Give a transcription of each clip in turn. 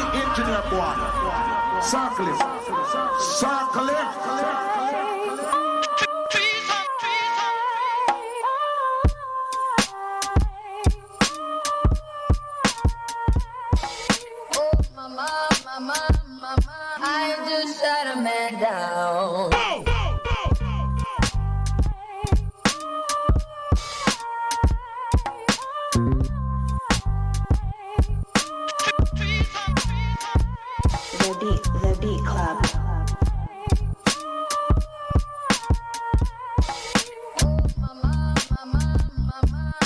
the engineer boy. Circle it. Circle it. I just shut a man down. The Beat Club.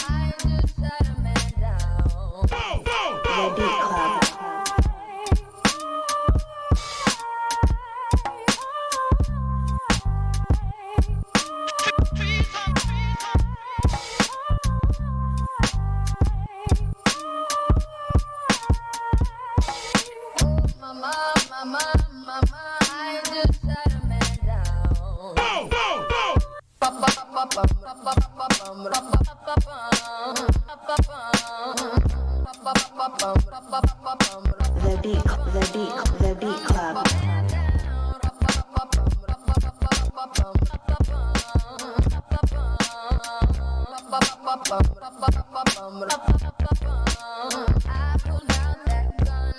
I just shut a man down. The Beat Club. I just shut a man down. The Beat Club. I pulled out that gun.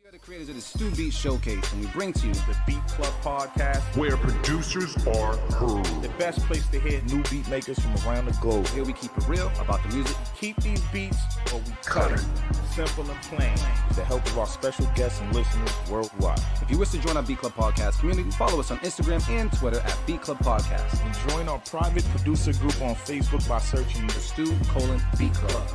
We are the creators of the Stu Beat Showcase, and we bring to you The Beat Club Podcast, Where producers are heard. the best place to hear new beat makers from around the globe. here we keep it real about the music. Keep these beats or we cut them. Simple and plain. With the help of our special guests and listeners worldwide. If you wish to join our Beat Club Podcast community, follow us on Instagram and Twitter at Beat Club Podcast. And join our private producer group on Facebook by searching The Stu:"Beat Club.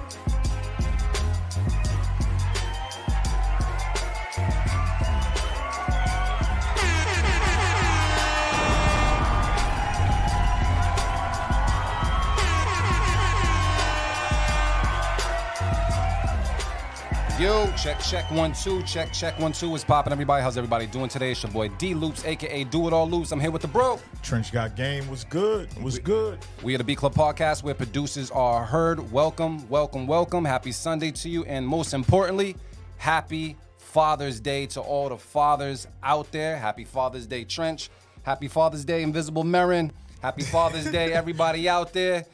Yo, check 1 2, check 1 2. What's poppin', everybody? How's everybody doing today? It's your boy D Loops, aka Do It All Loops. I'm here with the bro. Trench Got Game was good. Was good. We are the Beat Club Podcast, where producers are heard. Welcome, welcome, welcome. Happy Sunday to you, and most importantly, happy Father's Day to all the fathers out there. Happy Father's Day, Trench. Happy Father's Day, Invisible Marin. Happy Father's Day, everybody out there.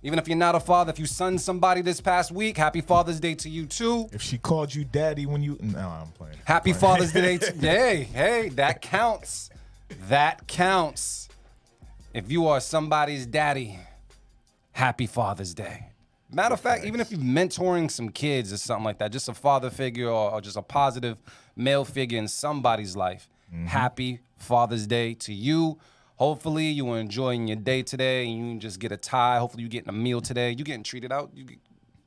Even if you're not a father, if you son somebody this past week, happy Father's Day to you too. If she called you daddy when you... No, I'm playing. Happy Father's Day to hey, that counts. That counts. If you are somebody's daddy, happy Father's Day. Matter of fact, even if you're mentoring some kids or something like that, just a father figure or just a positive male figure in somebody's life, happy Father's Day to you. Hopefully you are enjoying your day today and you can just get a tie. Hopefully you're getting a meal today. You getting treated out?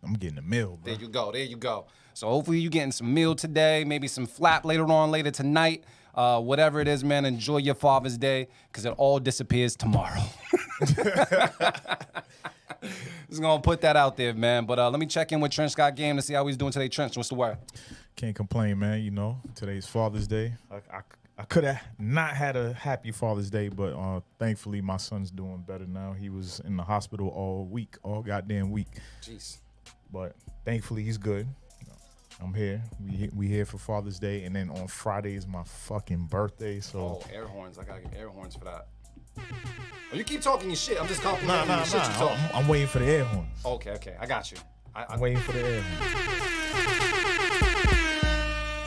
I'm getting a meal, bro. There you go. So hopefully you're getting some meal today, maybe some flap later tonight. Whatever it is, man, enjoy your Father's Day because it all disappears tomorrow. Just gonna put that out there, man. But let me check in with Trench Got Game to see how he's doing today. Trench, what's the word? Can't complain, man. You know, today's Father's Day. I could have not had a happy Father's Day, but thankfully my son's doing better now. He was in the hospital all goddamn week. Jeez. But thankfully he's good. I'm here. We here for Father's Day, and then on Friday is my fucking birthday. So air horns. I gotta get air horns for that. Oh, you keep talking your shit. I'm just complimenting the shit you talking. I'm waiting for the air horns. Okay. I got you. I'm waiting for the air horns.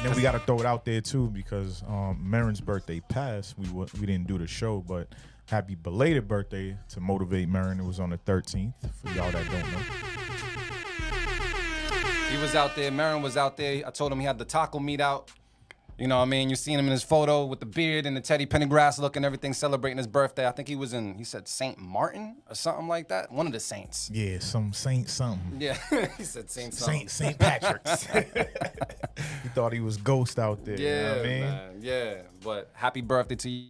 Then we got to throw it out there too because Marin's birthday passed. We didn't do the show, but happy belated birthday to motivate Marin. It was on the 13th for y'all that don't know. He was out there. Marin was out there. I told him he had the taco meat out. You know what I mean? You seen him in his photo with the beard and the Teddy Pendergrass look and everything, celebrating his birthday. I think he was he said St. Martin or something like that. One of the saints. Yeah, some saint something. Yeah, he said Saint something. Saint Patrick's. He thought he was ghost out there. Yeah, you know what I mean? man. Yeah, but happy birthday to you.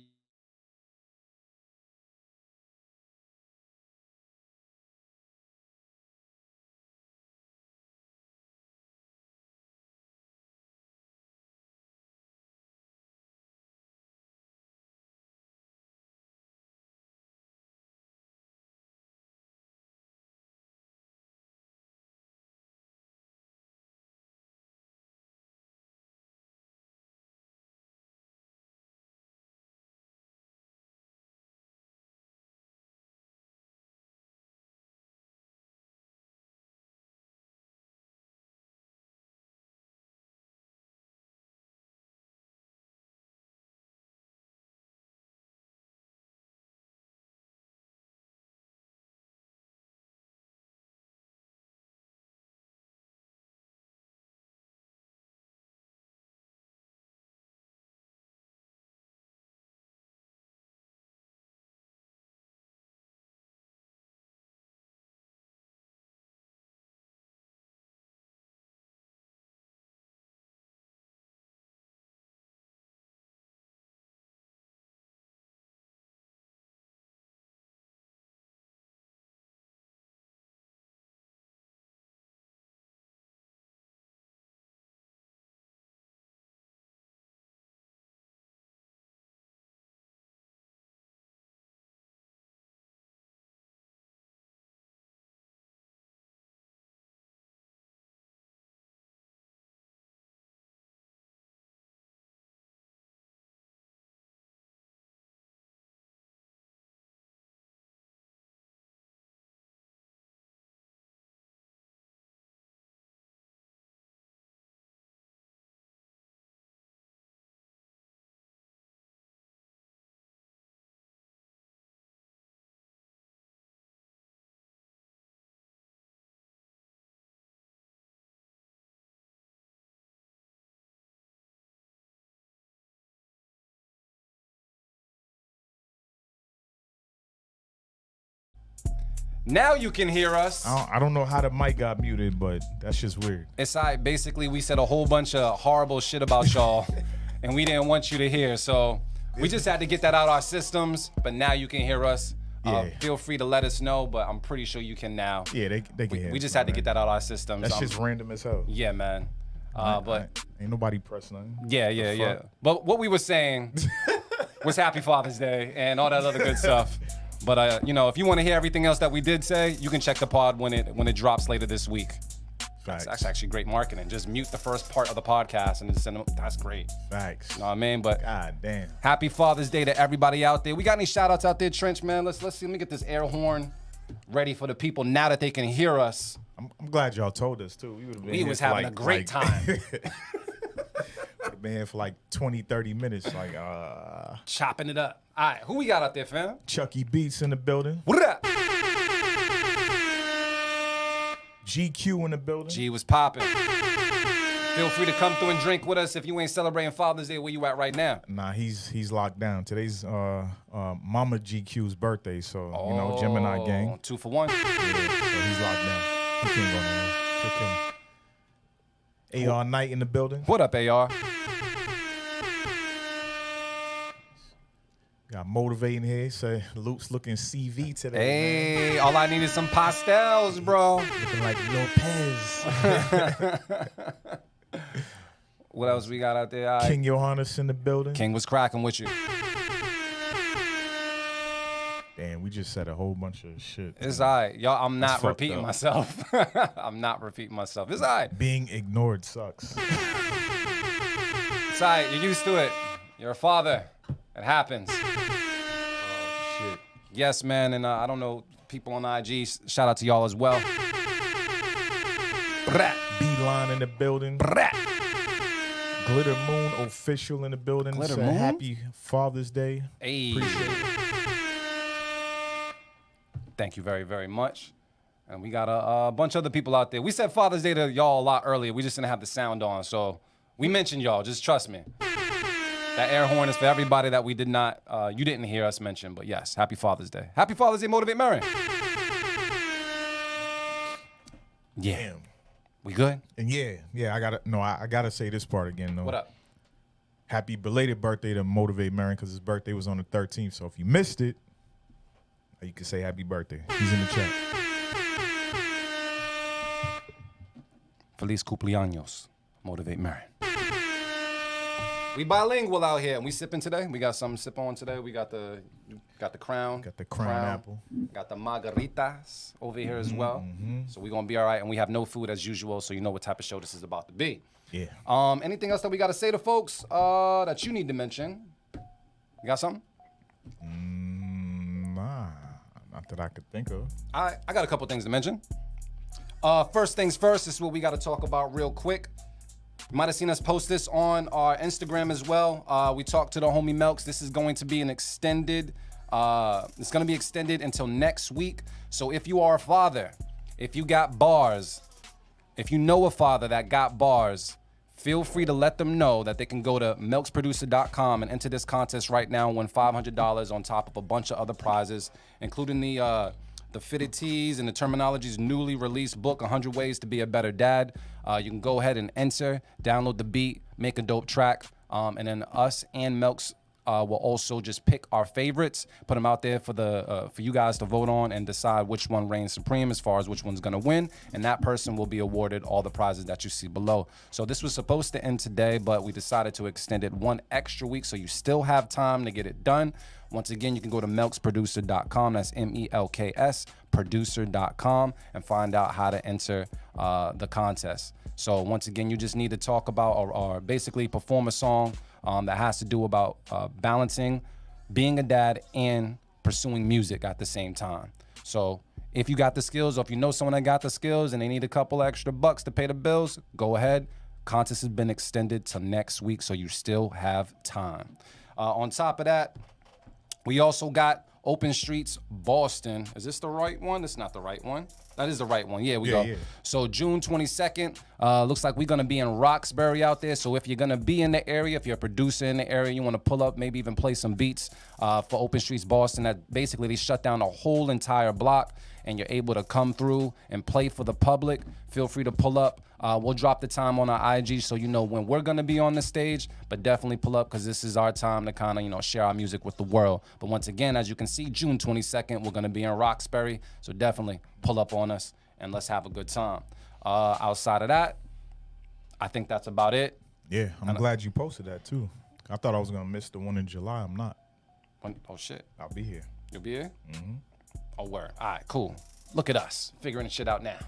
Now you can hear us. I don't know how the mic got muted, but that's just weird. It's all right. Basically, we said a whole bunch of horrible shit about y'all, and we didn't want you to hear. So we just had to get that out of our systems. But now you can hear us. Yeah. Feel free to let us know, but I'm pretty sure you can now. Yeah, they can hear. We us, just had to man. get that out of our systems. That's just random as hell. Yeah, man. But ain't nobody press nothing. yeah. But what we were saying was Happy Father's Day and all that other good stuff. But if you want to hear everything else that we did say, you can check the pod when it drops later this week. Facts. That's actually great marketing. Just mute the first part of the podcast and just send them. That's great. Facts. You know what I mean? But God damn. Happy Father's Day to everybody out there. We got any shout outs out there, Trench, man? Let's see. Let me get this air horn ready for the people now that they can hear us. I'm glad y'all told us too. We was having a great time. Been here for like 20, 30 minutes. Like, Chopping it up. All right, who we got out there, fam? Chucky Beats in the building. What up? GQ in the building. G was popping. Feel free to come through and drink with us if you ain't celebrating Father's Day. Where you at right now? Nah, he's locked down. Today's Mama GQ's birthday, so Gemini gang. 2 for 1. Yeah, so he's locked down. He can't go nowhere. She'll kill him. AR Knight in the building. What up, AR? Got motivating here. Say Luke's looking CV today. Hey, all I need is some pastels, bro. Looking like Lopez. What else we got out there? All right. King Johannes in the building. King was cracking with you. Damn, we just said a whole bunch of shit. It's all right. Y'all, I'm not fucked repeating up. myself. I'm not repeating myself. It's all right. Being ignored sucks. It's all right. You're used to it. You're a father. It happens. Oh, shit. Yes, man. And I don't know, people on IG, shout out to y'all as well. Brat. Beeline in the building. Brat. Glitter Moon official in the building. Glitter Said Moon? Happy Father's Day. Hey. Appreciate it. Thank you very, very much. And we got a bunch of other people out there. We said Father's Day to y'all a lot earlier. We just didn't have the sound on. So we mentioned y'all. Just trust me. That air horn is for everybody that we did not, you didn't hear us mention. But yes, Happy Father's Day. Happy Father's Day, Motivate Mary. Yeah. Damn. We good? And I gotta say this part again though. What up? Happy belated birthday to Motivate Marin because his birthday was on the 13th. So if you missed it, you can say happy birthday. He's in the chat. Feliz cumpleaños, Motivate Mary. We bilingual out here, and we sipping today. We got something to sip on today. We got the crown. Got the crown apple. Got the margaritas over here as well. So we're gonna be all right, and we have no food as usual, so you know what type of show this is about to be. Yeah. Anything else that we gotta say to folks that you need to mention? You got something? Nah, not that I could think of. I got a couple things to mention. First things first, this is what we got to talk about real quick. You might have seen us post this on our Instagram as well. We talked to the homie Melks. This is going to be an extended, it's going to be extended until next week. So if you are a father, if you got bars, if you know a father that got bars, feel free to let them know that they can go to melksproducer.com and enter this contest right now and win $500 on top of a bunch of other prizes, including the fitted tees and the Terminology's newly released book, 100 Ways to Be a Better Dad. You can go ahead and enter, download the beat, make a dope track, and then us and Melks will also just pick our favorites, put them out there for you guys to vote on and decide which one reigns supreme as far as which one's gonna win, and that person will be awarded all the prizes that you see below. So this was supposed to end today, but we decided to extend it one extra week, so you still have time to get it done. Once again, you can go to melksproducer.com, that's MELKS, producer.com, and find out how to enter the contest. So once again, you just need to talk about or basically perform a song that has to do about balancing being a dad and pursuing music at the same time. So if you got the skills, or if you know someone that got the skills and they need a couple extra bucks to pay the bills, go ahead. Contest has been extended to next week, so you still have time. On top of that, we also got Open Streets Boston. Is this the right one? It's not the right one. That is the right one. Yeah, we go. Yeah. So June 22nd, looks like we're going to be in Roxbury out there. So if you're going to be in the area, if you're a producer in the area, you want to pull up, maybe even play some beats for Open Streets Boston. That basically they shut down a whole entire block. and you're able to come through and play for the public, feel free to pull up. We'll drop the time on our IG so you know when we're going to be on the stage, but definitely pull up because this is our time to kind of, share our music with the world. But once again, as you can see, June 22nd, we're going to be in Roxbury, so definitely pull up on us and let's have a good time. Outside of that, I think that's about it. Yeah, I'm glad you posted that too. I thought I was gonna miss the one in July. I'm not. Oh, shit. I'll be here. You'll be here? Mm-hmm. Oh, word. All right, cool. Look at us figuring shit out now.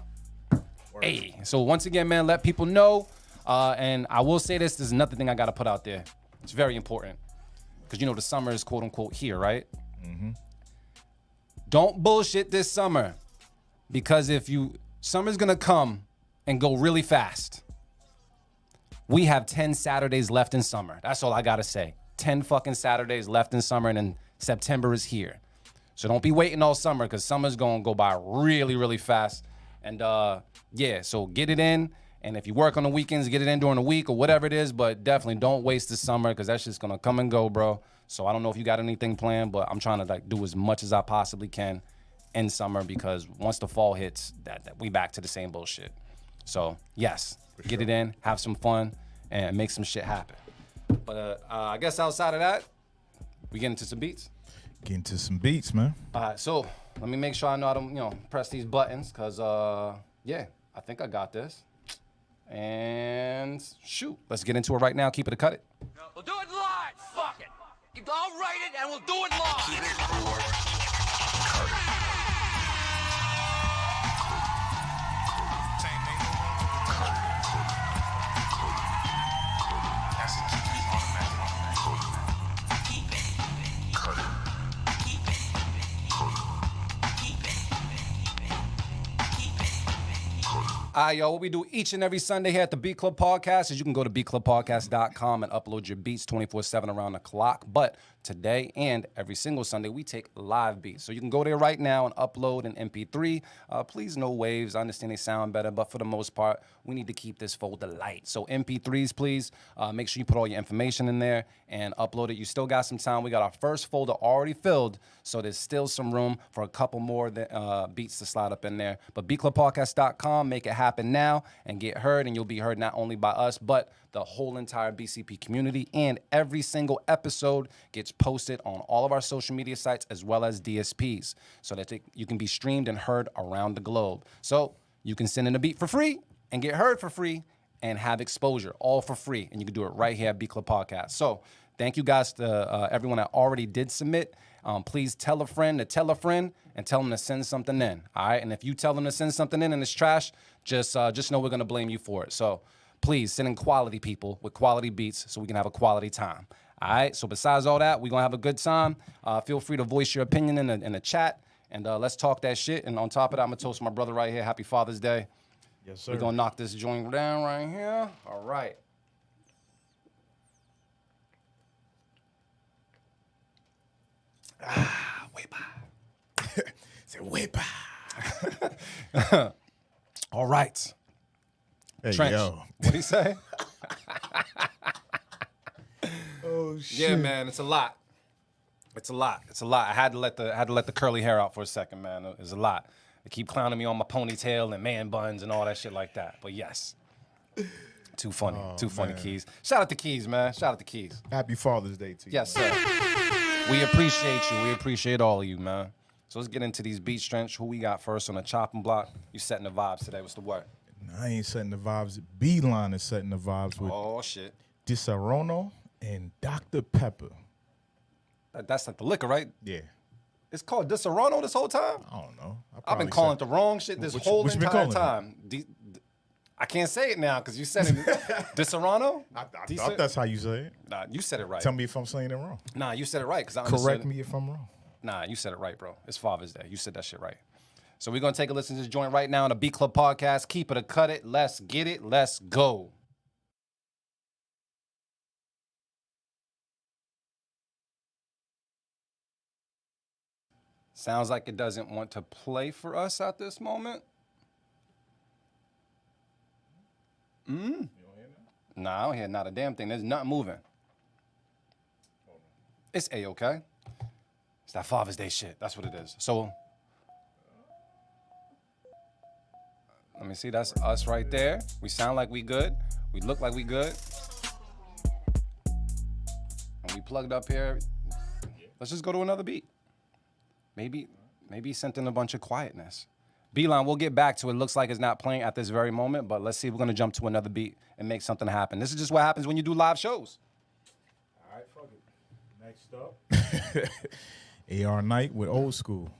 Word. Hey, so once again, man, let people know. And I will say this is another thing I got to put out there. It's very important because, the summer is quote unquote here, right? Mm-hmm. Don't bullshit this summer because summer's going to come and go really fast. We have 10 Saturdays left in summer. That's all I got to say. 10 fucking Saturdays left in summer, and then September is here. So don't be waiting all summer because summer's going to go by really, really fast. And so get it in. And if you work on the weekends, get it in during the week or whatever it is. But definitely don't waste the summer because that's just going to come and go, bro. So I don't know if you got anything planned, but I'm trying to do as much as I possibly can in summer because once the fall hits, that we back to the same bullshit. So yes, get it in, have some fun, and make some shit happen. But I guess outside of that, we get into some beats. Get into some beats, man. All right, so let me make sure I know how to, press these buttons, cause I think I got this. And shoot, let's get into it right now. Keep it or cut it. We'll do it live. Fuck it. I'll write it and we'll do it live. Keep it or cut it. All right, yo, what we do each and every Sunday here at the Beat Club Podcast is you can go to beatclubpodcast.com and upload your beats 24/7 around the clock. But today and every single Sunday, we take live beats. So you can go there right now and upload an MP3. Please, no waves. I understand they sound better, but for the most part, we need to keep this folder light. So MP3s, please. Make sure you put all your information in there and upload it. You still got some time. We got our first folder already filled, so there's still some room for a couple more beats to slide up in there. But beatclubpodcast.com, make it happen now and get heard, and you'll be heard not only by us, but the whole entire BCP community, and every single episode gets posted on all of our social media sites as well as DSPs so that you can be streamed and heard around the globe. So you can send in a beat for free and get heard for free and have exposure all for free, and you can do it right here at Beat Club Podcast. So thank you guys to everyone that already did submit. Please tell a friend to tell a friend and tell them to send something in, all right? And if you tell them to send something in and it's trash, just know we're going to blame you for it. So please send in quality people with quality beats so we can have a quality time. All right, so besides all that, we're going to have a good time. Feel free to voice your opinion in the chat, and let's talk that shit. And on top of that, I'm going to toast my brother right here. Happy Father's Day. Yes, sir. We're going to knock this joint down right here. All right. Way by. Say way by. All right. Hey, Trench. yo. What'd he say? Oh shit. Yeah, man, it's a lot. It's a lot. It's a lot. I had to let the curly hair out for a second, man. It's a lot. They keep clowning me on my ponytail and man buns and all that shit like that. But yes. Too funny. Too funny, man. Keys. Shout out to Keys, man. Shout out to Keys. Happy Father's Day to you. Yes, man. sir. We appreciate you. We appreciate all of you, man. So let's get into these beats, Trench. Who we got first on the chopping block? You setting the vibes today. What's the word? I ain't setting the vibes. Beeline is setting the vibes with Oh, shit. Disaronno and Dr. Pepper. That's like the liquor, right? Yeah. It's called Disaronno this whole time? I don't know. I've been calling it the wrong shit this What whole you been entire calling it? time. I can't say it now because you said it. Disaronno? I thought that's how you say it. Nah, you said it right. Tell me if I'm saying it wrong. Nah, you said it right. Correct me if I'm wrong. Nah, you said it right, bro. It's Father's Day. You said that shit right. So we're going to take a listen to this joint right now on the Beat Club Podcast. Keep it or cut it. Let's get it. Let's go. Sounds like it doesn't want to play for us at this moment. Nah, I don't hear not a damn thing. There's nothing moving. It's A-okay. It's that Father's Day shit. That's what it is. So, Let me see. That's us right there. We sound like we good. We look like we good. And we plugged up here. Let's just go to another beat. Maybe he sent in a bunch of quietness. Beeline, we'll get back to it. Looks like it's not playing at this very moment, but let's see if we're gonna jump to another beat and make something happen. This is just what happens when you do live shows. All right, fuck it. Next up, AR Knight with Old School.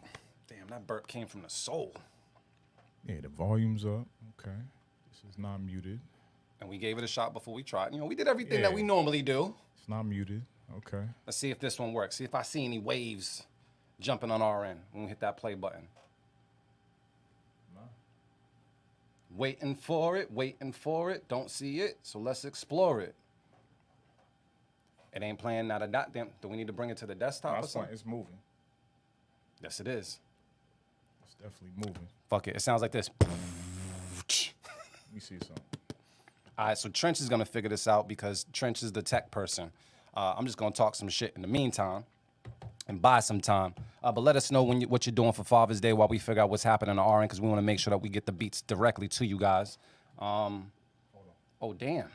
Damn, that burp came from the soul. Yeah, the volume's up. Okay, this is not muted. And we gave it a shot before we tried. You know, we did everything that Yeah. we normally do. It's not muted. Okay. Let's see if this one works. See if I see any waves jumping on our end when we hit that play button. Waiting for it, don't see it, so let's explore it. It ain't playing not a dot damn. Do we need to bring it to the desktop or That's something? it's moving. Yes, it is. It's definitely moving. Fuck it, it sounds like this. Let me see something. All right, so Trench is gonna figure this out because Trench is the tech person. I'm just gonna talk some shit in the meantime and buy some time. But let us know what you're doing for Father's Day while we figure out what's happening on our end because we want to make sure that we get the beats directly to you guys. Oh, damn.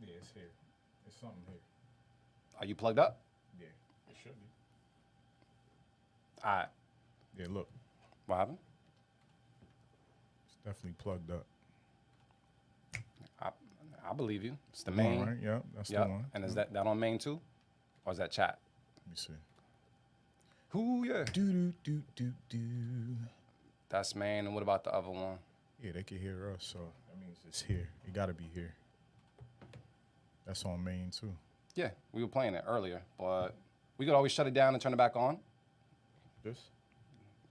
Yeah, it's here. It's something here. Are you plugged up? Yeah, it should be. All right. Yeah, look, What happened? it's definitely plugged up. I believe you. It's the main. All right, yep, that's Yep. the one. And is that on main too? Or is that chat? Let me see. Who, yeah. Do do do do. That's main. And what about the other one? Yeah, they can hear us, so that means it's here. It got to be here. That's on main too. Yeah, we were playing it earlier, but we could always shut it down and turn it back on. This?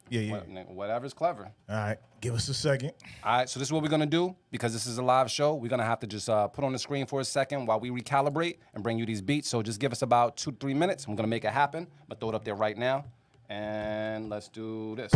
Yeah, yeah. Whatever's clever. All right, give us a second. All right, so this is what we're gonna do because this is a live show. We're gonna have to just put on the screen for a second while we recalibrate and bring you these beats. So just give us about 2 to 3 minutes. I'm gonna make it happen. I'm gonna throw it up there right now, and let's do this.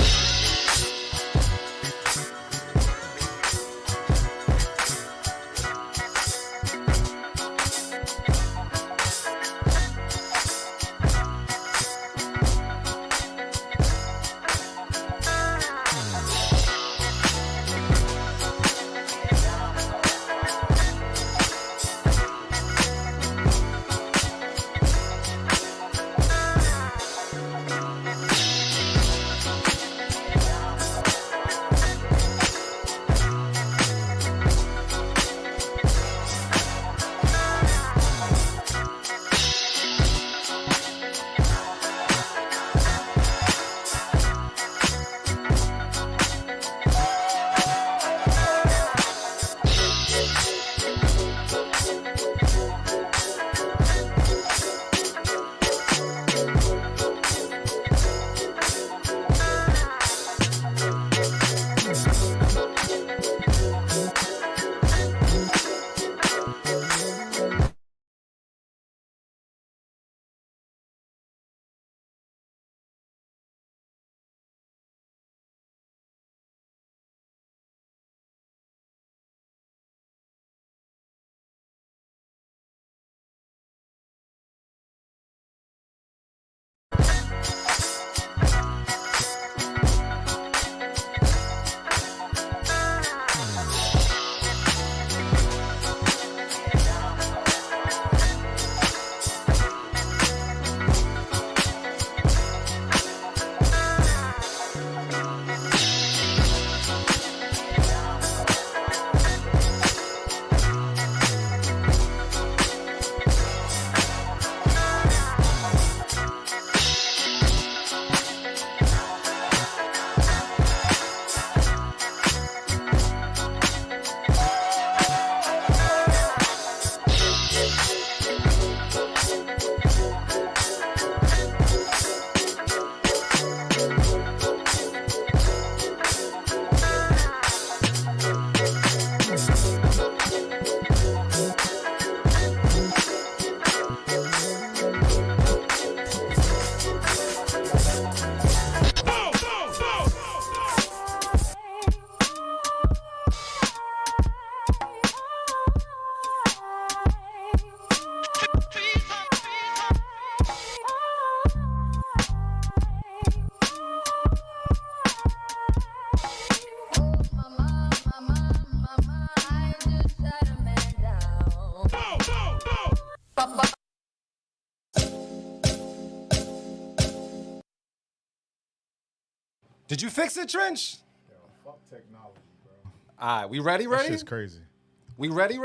Did you fix it, Trench? Fuck technology, bro. All right, we ready? That Ready? shit's crazy. We ready?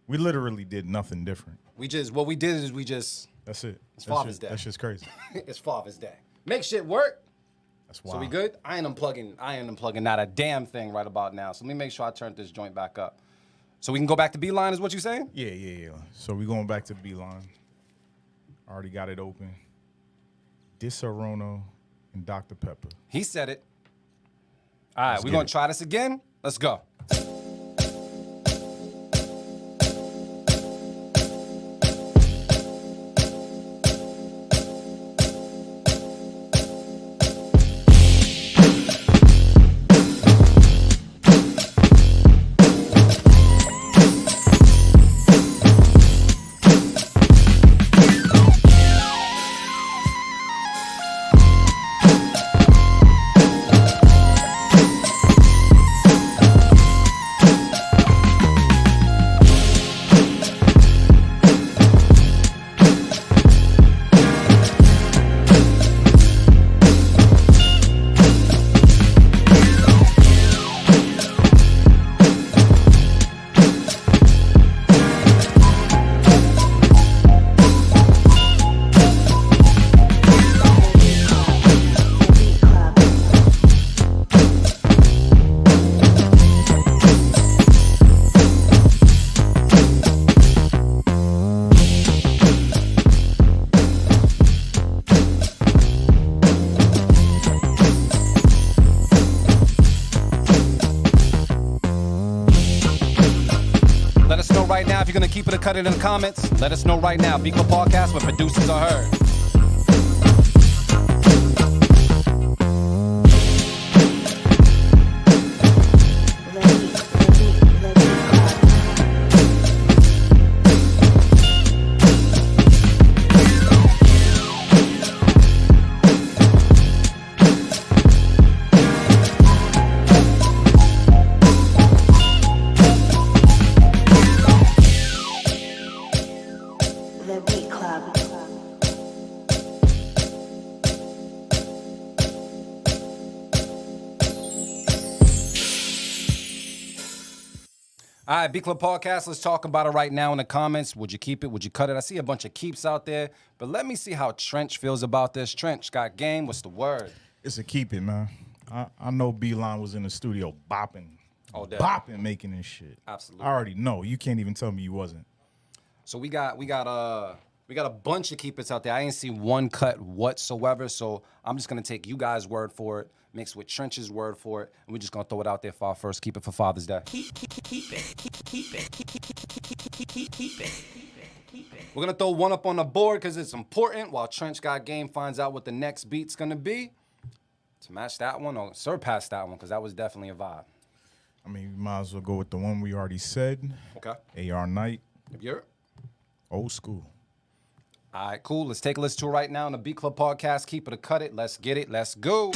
We literally did nothing different. What we did is we just, That's it. It's Father's Day. That shit's crazy. it's Father's Day. Make shit work. That's wild. So we good? I ain't unplugging not a damn thing right about now. So let me make sure I turn this joint back up. So we can go back to Beeline is what you saying? Yeah. So we going back to Beeline. Already got it open. Disaronno and Dr. Pepper. He said it. All right, we're get going it. to try this again. Let's go. The Beat Club. Let us know right now if you're going to keep it or cut it in the comments. Let us know right now. Beat Club Podcast where producers are heard. The Beat Club. The Beat Club. All right, Beat Club Podcast, let's talk about it right now in the comments. Would you keep it? Would you cut it? I see a bunch of keeps out there, but let me see how Trench feels about this. Trench, got game? What's the word? It's a keep it, man. I know Beeline was in the studio bopping. All day. Bopping, making this shit. Absolutely. I already know. You can't even tell me you wasn't. So we got a bunch of keepers out there. I ain't see one cut whatsoever. So I'm just gonna take you guys' word for it, mixed with Trench's word for it, and we're just gonna throw it out there for our first keep it for Father's Day. We're gonna throw one up on the board because it's important. While Trench got game, finds out what the next beat's gonna be to match that one or surpass that one because that was definitely a vibe. I mean, we might as well go with the one we already said. Okay. AR Knight, If you're old school. all right, cool. Let's take a listen to it right now on the Beat Club Podcast. Keep it or cut it. Let's get it. Let's go.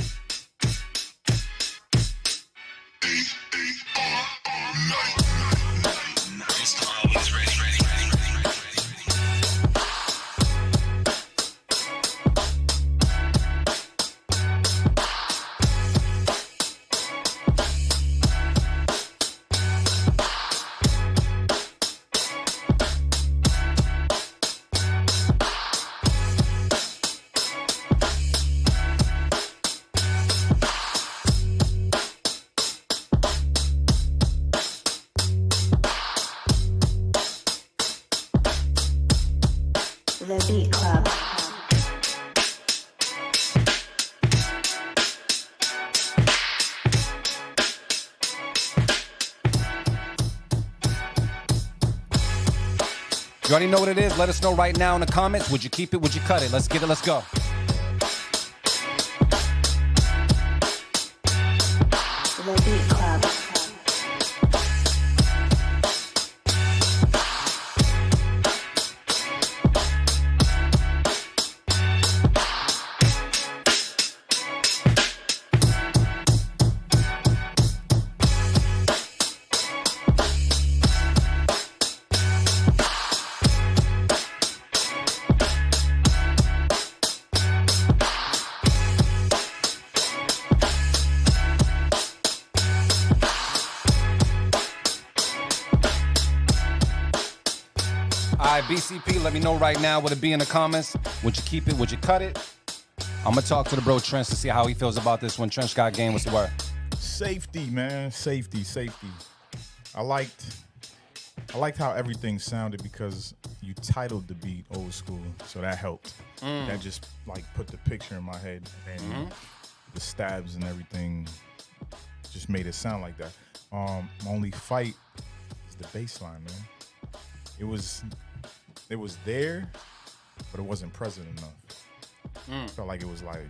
The Beat Club. You already know what it is. Let us know right now in the comments. Would you keep it? Would you cut it? Let's get it. Let's go. The Beat Club. right, BCP, let me know right now what it be in the comments. Would you keep it? Would you cut it? I'm gonna talk to the bro Trench to see how he feels about this one. Trench got game. What's the word? Safety, man. Safety. I liked how everything sounded because you titled the beat Old School, so that helped. That just like put the picture in my head, and the stabs and everything just made it sound like that. My only fight is the bass line, man. It was there, but it wasn't present enough. Felt like it was like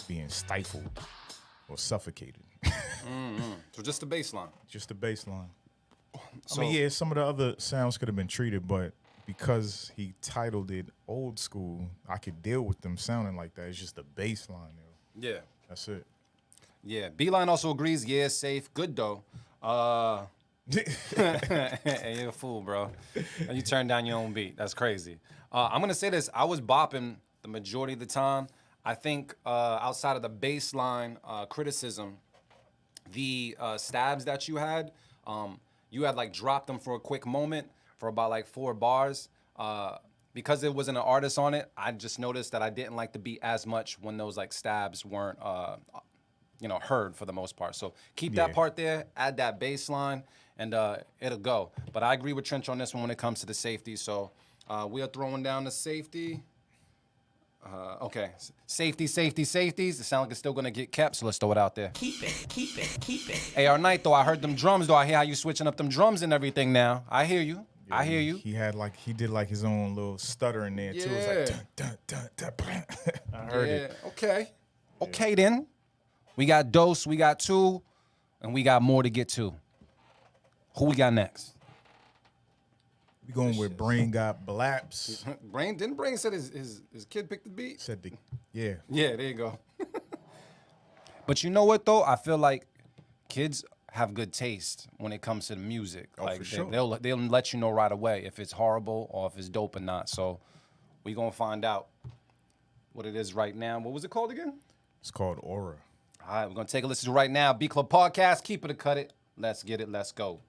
being stifled or suffocated. So just the bass line. Just the bass line. So- I mean, yeah, some of the other sounds could have been treated, but because he titled it Old School, I could deal with them sounding like that. It's just the bass line, yo. Yeah. That's it. Yeah. B-Line also agrees. Yeah, safe. Good, though. Hey, you're a fool, bro. And you turn down your own beat. That's crazy. I'm going to say this. I was bopping the majority of the time. I think outside of the baseline criticism, the stabs that you had like dropped them for a quick moment for about like 4 bars. Because there wasn't an artist on it, I just noticed that I didn't like the beat as much when those like stabs weren't heard for the most part. So keep that part there, add that bass line, and it'll go. But I agree with Trench on this one when it comes to the safety. So we are throwing down the safety. Okay, safeties. It sounds like it's still gonna get kept, so let's throw it out there. Keep it. AR Knight, though, I heard them drums, though. I hear how you switching up them drums and everything now. I hear you. I hear you. He did like his own little stutter in there too. It was like dun, dun, dun, dun. I heard it. Okay. Okay then. We got Dose, we got 2, and we got more to get to. Who we got next? We going with Brain Got Blaps. Brain said his kid picked the beat? Said yeah. Yeah, there you go. But you know what though? I feel like kids have good taste when it comes to the music. Like for sure. they'll let you know right away if it's horrible or if it's dope or not. So we gonna find out what it is right now. What was it called again? It's called Aura. All right, we're gonna take a listen to right now. B Club Podcast, keep it or cut it. Let's get it. Let's go.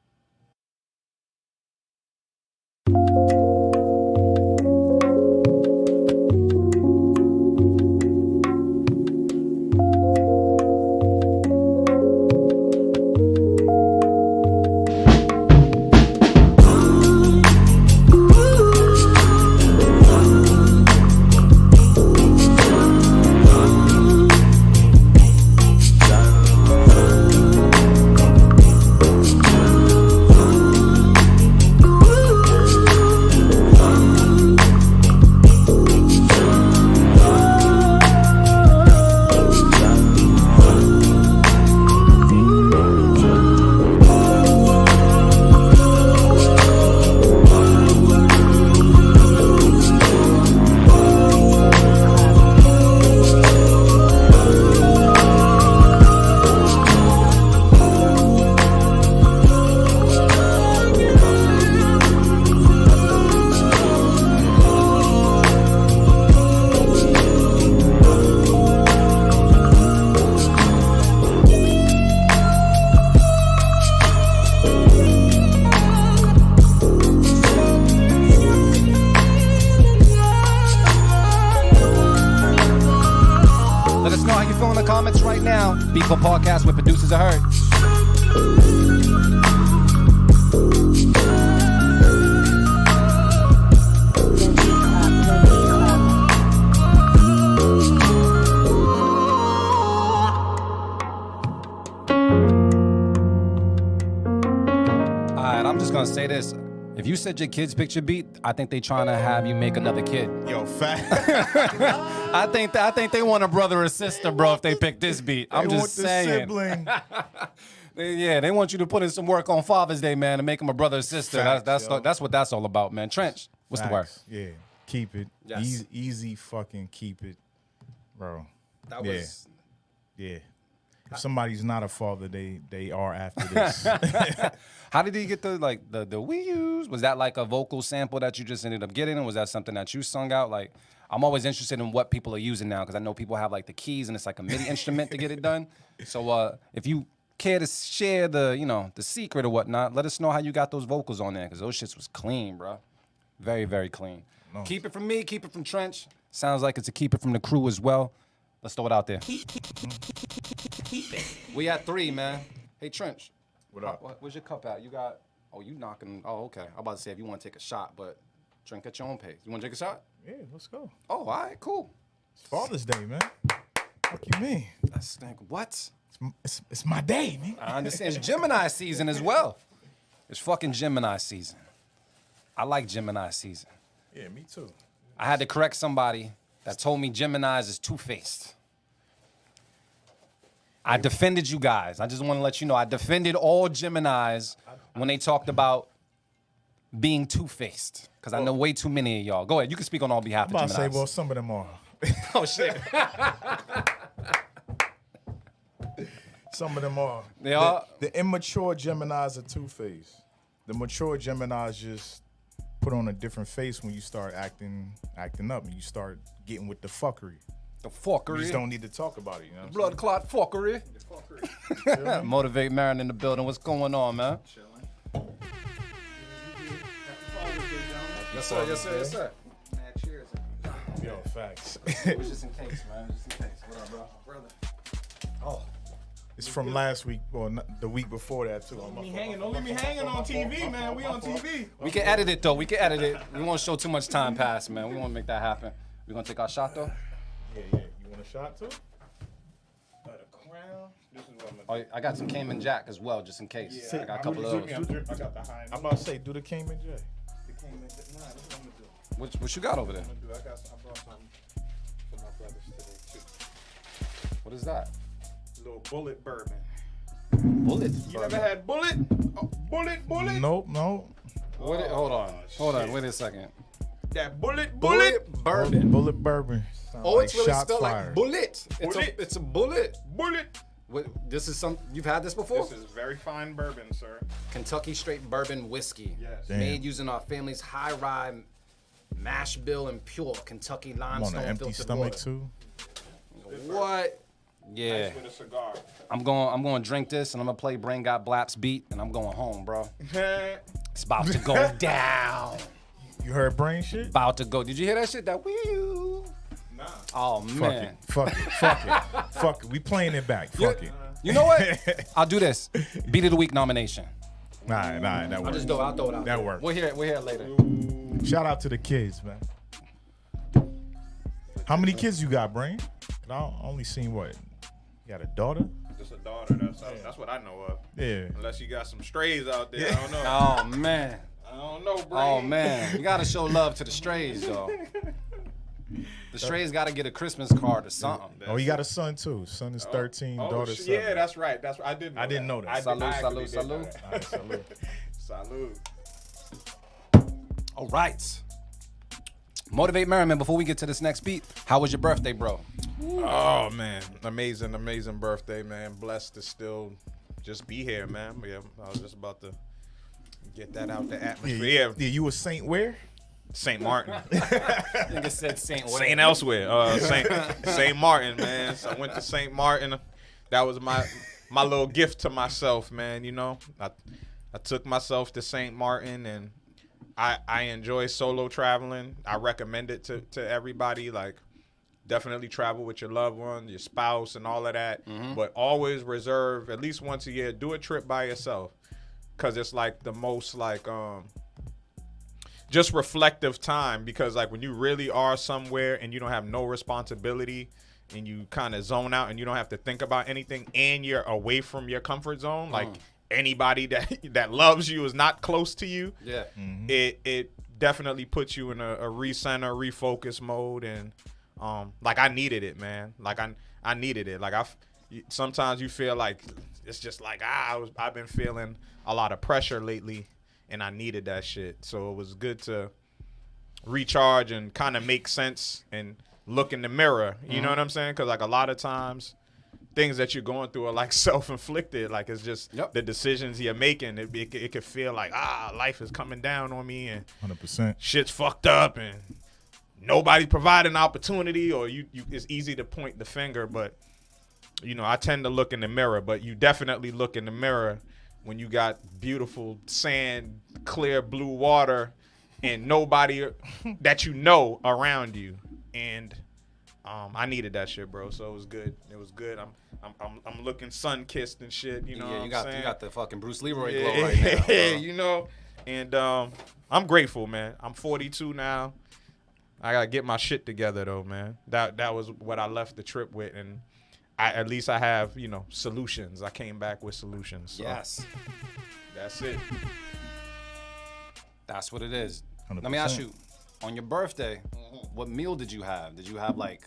Comments right now. B Club Podcast where producers are heard. Alright, I'm just gonna say this. If you said your kid's picture beat, I think they trying to have you make another kid. Yo, fat. I think they want a brother or sister, bro, if they pick this beat. I'm just saying. Sibling. They want you to put in some work on Father's Day, man, and make them a brother or sister. Facts, That's what that's all about, man. Trench, what's the word? Facts. Yeah, keep it. Yes. Easy fucking keep it, bro. That was Yeah. If somebody's not a father, they are after this. How did he get the we use? Was that like a vocal sample that you just ended up getting, or was that something that you sung out? Like, I'm always interested in what people are using now because I know people have like the keys and it's like a MIDI instrument to get it done. So if you care to share the secret or whatnot, let us know how you got those vocals on there because those shits was clean, bro. Very, very clean. No. Keep it from me, keep it from Trench. Sounds like it's a keep it from the crew as well. Let's throw it out there. Keep it. We at 3, man. Hey, Trench. What up? Where's your cup at? You got, you knocking. Oh, okay. I'm about to say if you want to take a shot, but drink at your own pace. You want to drink a shot? Yeah, let's go. Oh, all right, cool. It's Father's Day, man. Fuck you mean? That's stink. What? It's my day, man. I understand. It's Gemini season as well. It's fucking Gemini season. I like Gemini season. Yeah, me too. I had to correct somebody that told me Geminis is two-faced. I defended you guys. I just want to let you know I defended all Geminis when they talked about being two-faced. Because I know way too many of y'all. Go ahead. You can speak on all behalf I'm of about to say, Geminis. well, some of them are. Oh, shit. Some of them are. They are? The immature Geminis are two-faced. The mature Geminis just put on a different face when you start acting up and you start getting with the fuckery. The You fuckery. just don't need to talk about it, you know what I'm Blood clot fuckery. Motivate Marin in the building. What's going on, man? Yes, sir. Yes, sir. Yes, sir. saying? Yo, facts. It was just in case, man. Just in case. What up, bro? Brother. Oh. It's from last week or the week before that too. Don't leave me hanging on TV, man. We on TV. We can edit it, though. We can edit it. We won't show too much time pass, man. We won't make that happen. We gonna take our shot, though? Yeah. You want a shot too? This is what I'm gonna Oh, I got some Cayman Jack as well, just in case. I got a couple of those. I got the high. I'm about to say, do the Cayman J. Nah, this is what I'm gonna do. What you got over there? I brought something for my brothers today too. What is that? Little bullet bourbon. Bullet. You never had bullet? Oh, bullet. Nope, no. Hold on. Wait a second. That bullet. bourbon. Bullet bourbon. Sound Oh, like it's really shots spelled fired. like bullet. Bullet. It's a bullet. Bullet. What, this is some. You've had this before? This is very fine bourbon, sir. Kentucky straight bourbon whiskey. Yes. Damn. Made using our family's high rye mash bill and pure Kentucky I'm on limestone an empty filtered stomach water. too. What? Yeah. With a cigar. I'm going to drink this and I'm gonna play Brain Got Blaps beat and I'm going home, bro. It's about to go down. You heard brain shit? About to go. Did you hear that shit? That woo. Nah. Oh man. Fuck it. Fuck it. We playing it back. Fuck it. You know what? I'll do this. Beat of the week nomination. Nah, that I'll works. throw it out. That works. We'll hear it later. Shout out to the kids, man. How many kids you got, Brain? 'Cause I only seen what? You got a daughter? Just a daughter. That's what I know of. Yeah. Unless you got some strays out there, I don't know. Oh man. I don't know, bro. Oh man. You gotta show love to the strays though. The strays gotta get a Christmas card or something. Oh, you got a son too. Son is 13, daughter 7. Yeah, that's right. I didn't. I didn't know that. I Salute, actually salute, did know salute. that. All right, salute. Salute. All right. Motivate Merriman, before we get to this next beat, how was your birthday, bro? Oh man, amazing birthday, man. Blessed to still just be here, man. Yeah, I was just about to get that out the atmosphere. Yeah, You a saint where? Saint Martin, Nigga said Saint Saint elsewhere, Saint Martin, man. So I went to Saint Martin. That was my little gift to myself, man. You know, I took myself to Saint Martin and. I enjoy solo traveling. I recommend it to everybody. Like, definitely travel with your loved one, your spouse, and all of that. Mm-hmm. But always reserve at least once a year. Do a trip by yourself, cause it's like the most like just reflective time. Because like when you really are somewhere and you don't have no responsibility and you kind of zone out and you don't have to think about anything and you're away from your comfort zone, like. Anybody that loves you is not close to you. Yeah. It definitely puts you in a recenter, refocus mode, and like I needed it, man. Like I needed it. Like sometimes you feel like it's just like I've been feeling a lot of pressure lately, and I needed that shit. So it was good to recharge and kind of make sense and look in the mirror. You know what I'm saying? Because like a lot of times. Things that you're going through are like self-inflicted. Like it's just the decisions you're making. It could feel like life is coming down on me and 100%. shit's fucked up and nobody providing opportunity or you it's easy to point the finger. But you know I tend to look in the mirror. But you definitely look in the mirror when you got beautiful sand, clear blue water, and nobody that you know around you. And I needed that shit, bro. So it was good. It was good. I'm looking sun kissed and shit. You know, Yeah, what you got I'm saying? you got the fucking Bruce Leroy glow right now. Bro. You know. And I'm grateful, man. I'm 42 now. I gotta get my shit together though, man. That was what I left the trip with, and at least I have solutions. I came back with solutions. So Yes, that's it. that's what it is. Let me ask you, on your birthday, what meal did you have? Did you have like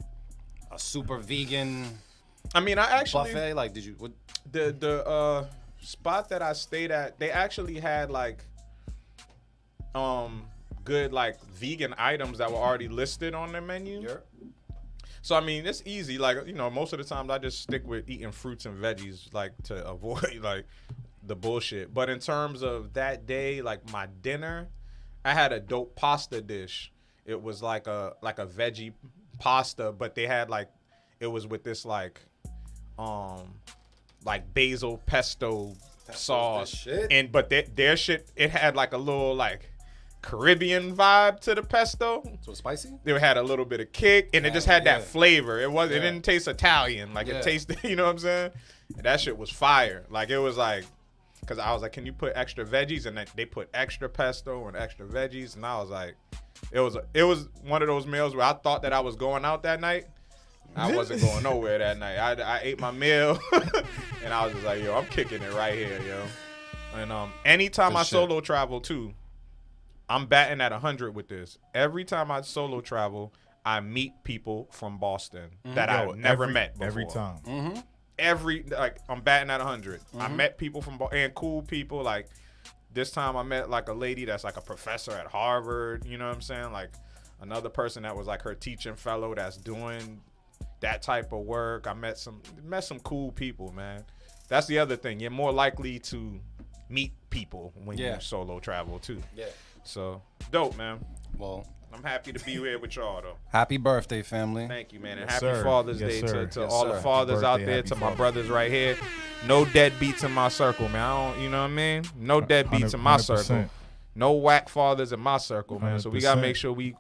a super vegan I mean, I actually buffet? Like, did you? What? the spot that I stayed at, they actually had like good like vegan items that were already listed on their menu. So I mean, it's easy. Like most of the times I just stick with eating fruits and veggies, like to avoid like the bullshit. But in terms of that day, like my dinner, I had a dope pasta dish. It was like a veggie pasta, but they had it was with this like basil pesto sauce, shit. but their shit, it had like a little like Caribbean vibe to the pesto. So spicy? It had a little bit of kick, and it just had yeah. that flavor. It didn't taste Italian, like Yeah. it tasted. You know what I'm saying? And that shit was fire. Like it was like, cause I was like, can you put extra veggies? And they put extra pesto and extra veggies, and I was like, it was one of those meals where I thought that I was going out that night. I wasn't going nowhere that night. I ate my meal, and I was just like, yo, I'm kicking it right here, yo. And anytime I solo travel too, I'm batting at 100 with this. Every time I solo travel, I meet people from Boston that I've never met before. Every time. I'm batting at 100. I met people from and cool people. Like this time, I met like a lady that's like a professor at Harvard. You know what I'm saying? Like another person that was like her teaching fellow that's doing that type of work. I met some cool people, man. That's the other thing. You're more likely to meet people when you solo travel too. Yeah. So dope, man. Well, I'm happy to be here with y'all though. happy birthday, family. Thank you, man, and Yes, happy sir. Father's Yes, Day sir. to Yes, all sir. the fathers Happy out birthday, there, happy to my Father's brothers right here. No deadbeats in my circle, man. I don't, you know what I mean? No deadbeats in my 100%. circle. No whack fathers in my circle, man. So we gotta 100%. make sure we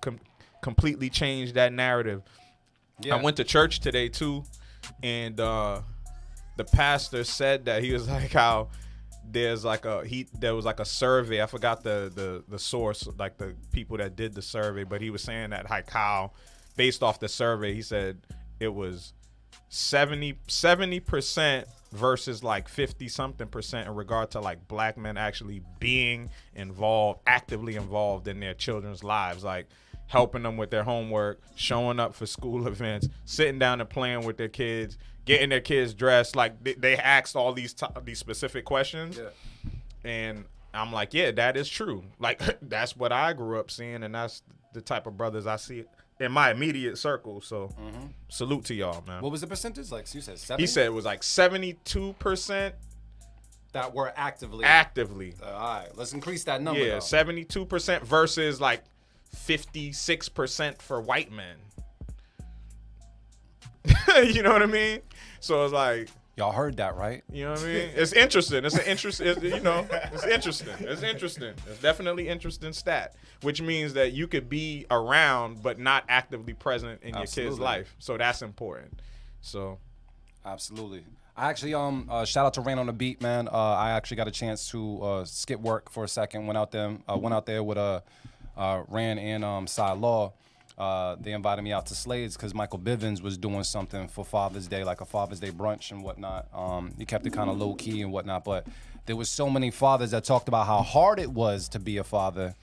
completely change that narrative. Yeah. I went to church today too, and the pastor said that he was like how there was like a survey. I forgot the source, like the people that did the survey, but he was saying that like how based off the survey, he said it was 70% versus like 50 something percent in regard to like black men actually being actively involved in their children's lives, like helping them with their homework, showing up for school events, sitting down and playing with their kids, getting their kids dressed. Like they asked all these specific questions, and I'm like, yeah, that is true. Like that's what I grew up seeing, and that's the type of brothers I see in my immediate circle. So salute to y'all, man. What was the percentage? Like you said, 70? He said it was like 72% that were actively. actively. All right, let's increase that number. Yeah, though. 72% versus like 56% for white men. You know what I mean? So it's like, Y'all heard that, right? you know what I mean? It's interesting. It's interesting. It's interesting. It's interesting. It's definitely interesting stat, which means that you could be around but not actively present in your kid's Absolutely. life. So that's important. So Absolutely. I actually shout out to Rain on the Beat, man. I actually got a chance to skip work for a second. Went out there with Ran and Cy Law. They invited me out to Slade's because Michael Bivins was doing something for Father's Day, like a Father's Day brunch and whatnot. He kept it kind of low key and whatnot, but there was so many fathers that talked about how hard it was to be a father,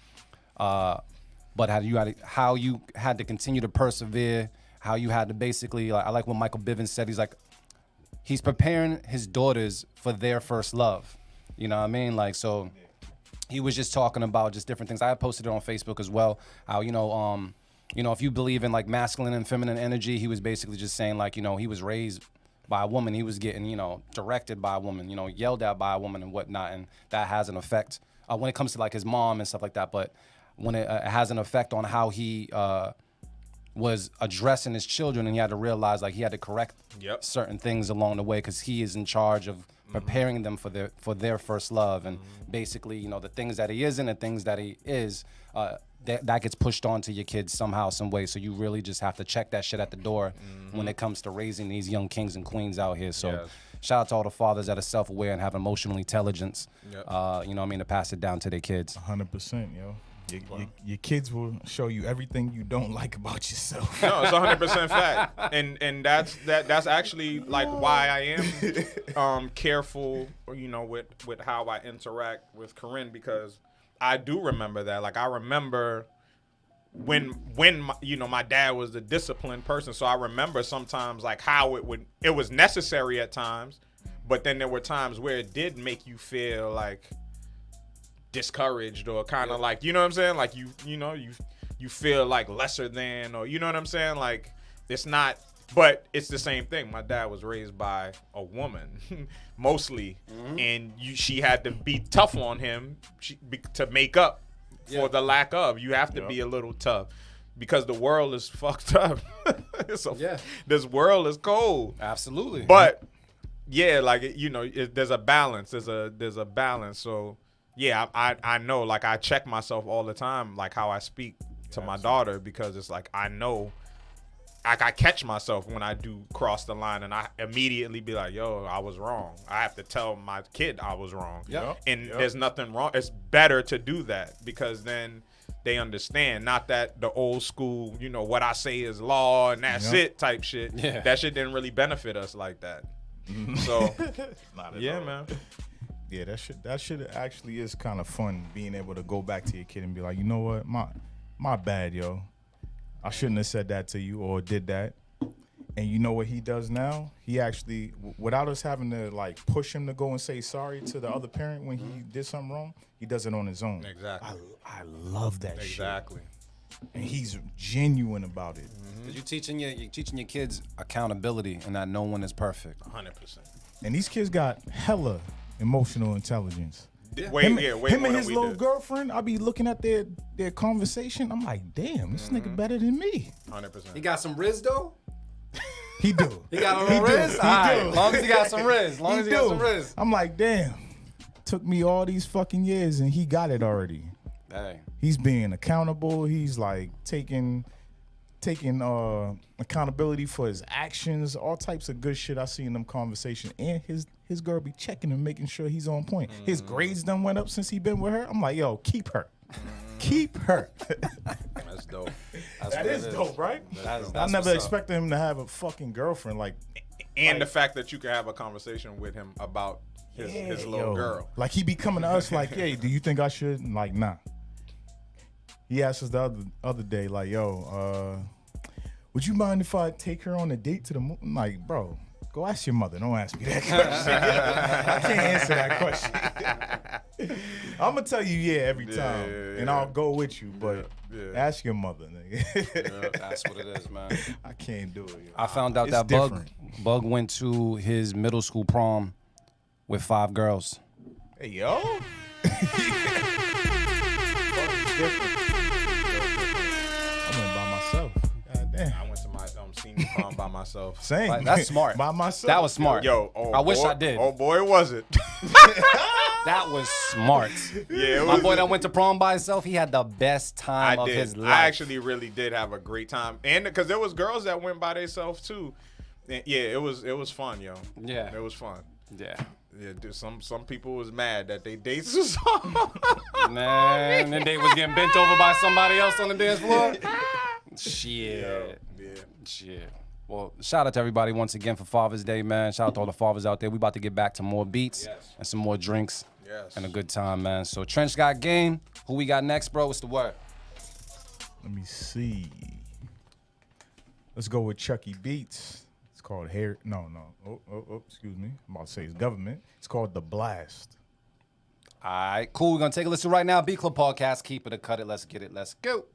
but how you had to continue to persevere, how you had to basically, like, I like what Michael Bivins said. He's like, he's preparing his daughters for their first love. You know what I mean? Like, so he was just talking about just different things. I had posted it on Facebook as well. How, if you believe in like masculine and feminine energy, he was basically just saying like, he was raised by a woman. He was getting, directed by a woman, yelled at by a woman and whatnot. And that has an effect when it comes to like his mom and stuff like that. But when it has an effect on how he was addressing his children, and he had to realize like he had to correct certain things along the way because he is in charge of preparing them for their first love, and basically the things that he isn't and things that he is, that gets pushed on to your kids somehow, some way. So you really just have to check that shit at the door when it comes to raising these young kings and queens out here. So Yes. shout out to all the fathers that are self-aware and have emotional intelligence. Yep. You know what I mean, to pass it down to their kids. 100%, yo. Your kids will show you everything you don't like about yourself. No, it's 100% fact, and that's actually like why I am careful, you know, with how I interact with Corinne, because I do remember that. Like, I remember when my, you know, my dad was the disciplined person, so I remember sometimes like how it was necessary at times, but then there were times where it did make you feel like discouraged or kind of like, you know what I'm saying, like you feel like lesser than, or you know what I'm saying, like it's not, but it's the same thing. My dad was raised by a woman mostly, and she had to be tough on him to make up for the lack of. You have to be a little tough because the world is fucked up. This world is cold. Absolutely. But yeah, like, you know, there's a balance. There's a balance. So yeah, I know, like, I check myself all the time, like how I speak to my daughter, because it's like I know, like, I catch myself when I do cross the line, and I immediately be like, yo, I was wrong. I have to tell my kid I was wrong. And there's nothing wrong. It's better to do that, because then they understand, not that the old school, you know, what I say is law and that's it type shit. Yeah. That shit didn't really benefit us like that. So Not at yeah, all. man. Yeah, that shit actually is kind of fun, being able to go back to your kid and be like, you know what, my bad, yo. I shouldn't have said that to you or did that. And you know what he does now? He actually, without us having to like push him to go and say sorry to the other parent when he did something wrong, he does it on his own. Exactly. I love that shit. Exactly. And he's genuine about it. You're teaching your kids accountability and that no one is perfect. 100%. And these kids got hella emotional intelligence. Way Him more and than his we little did. girlfriend, I be looking at their conversation. I'm like, damn, this nigga better than me. 100%. He got some Riz though? He do. He got a little Riz? All right, long as he got some Riz. Long as he got some Riz. I'm like, damn. Took me all these fucking years and he got it already. Hey. He's being accountable. He's like taking accountability for his actions, all types of good shit I see in them conversations. And his girl be checking and making sure he's on point. His grades done went up since he been with her. I'm like, yo, keep her. Keep her. That's dope. That is dope, right? That's I never what's up. expected him to have a fucking girlfriend like And the fact that you can have a conversation with him about his little yo. girl. Like he be coming to us like, hey, do you think I should? And like, nah. He asked us the other day, like, yo, would you mind if I take her on a date to the moon? I'm like, bro, go ask your mother. Don't ask me that question. I can't answer that question. I'm gonna tell you every time, and I'll go with you. But ask your mother, nigga. That's what it is, man. I can't do it. Yo. I found out It's that different. Bug went to his middle school prom with 5 girls. Hey, yo. I went by myself. God damn. I went to my senior prom by myself. Same. Like, that's smart. By myself. That was smart. Yo, I wish I did. Oh boy, was it? That was smart. Yeah, it My was. boy that went to prom by himself, he had the best time of his life. I actually really did have a great time, and because there was girls that went by themselves too. And yeah, it was fun, yo. Yeah. It was fun. Yeah. Yeah, dude, some people was mad that they dates was Man, and they was getting bent over by somebody else on the dance floor. Shit. Yeah. Shit. Well, shout out to everybody once again for Father's Day, man. Shout out to all the fathers out there. We about to get back to more beats Yes. and some more drinks Yes. and a good time, man. So Trench got game. Who we got next, bro? What's the word? Let me see. Let's go with Chucky Beats. It's called Hair. No. Oh, excuse me. I'm about to say it's government. It's called The Blast. All right, cool. We're going to take a listen right now. Beat Club Podcast. Keep it or cut it. Let's get it. Let's go.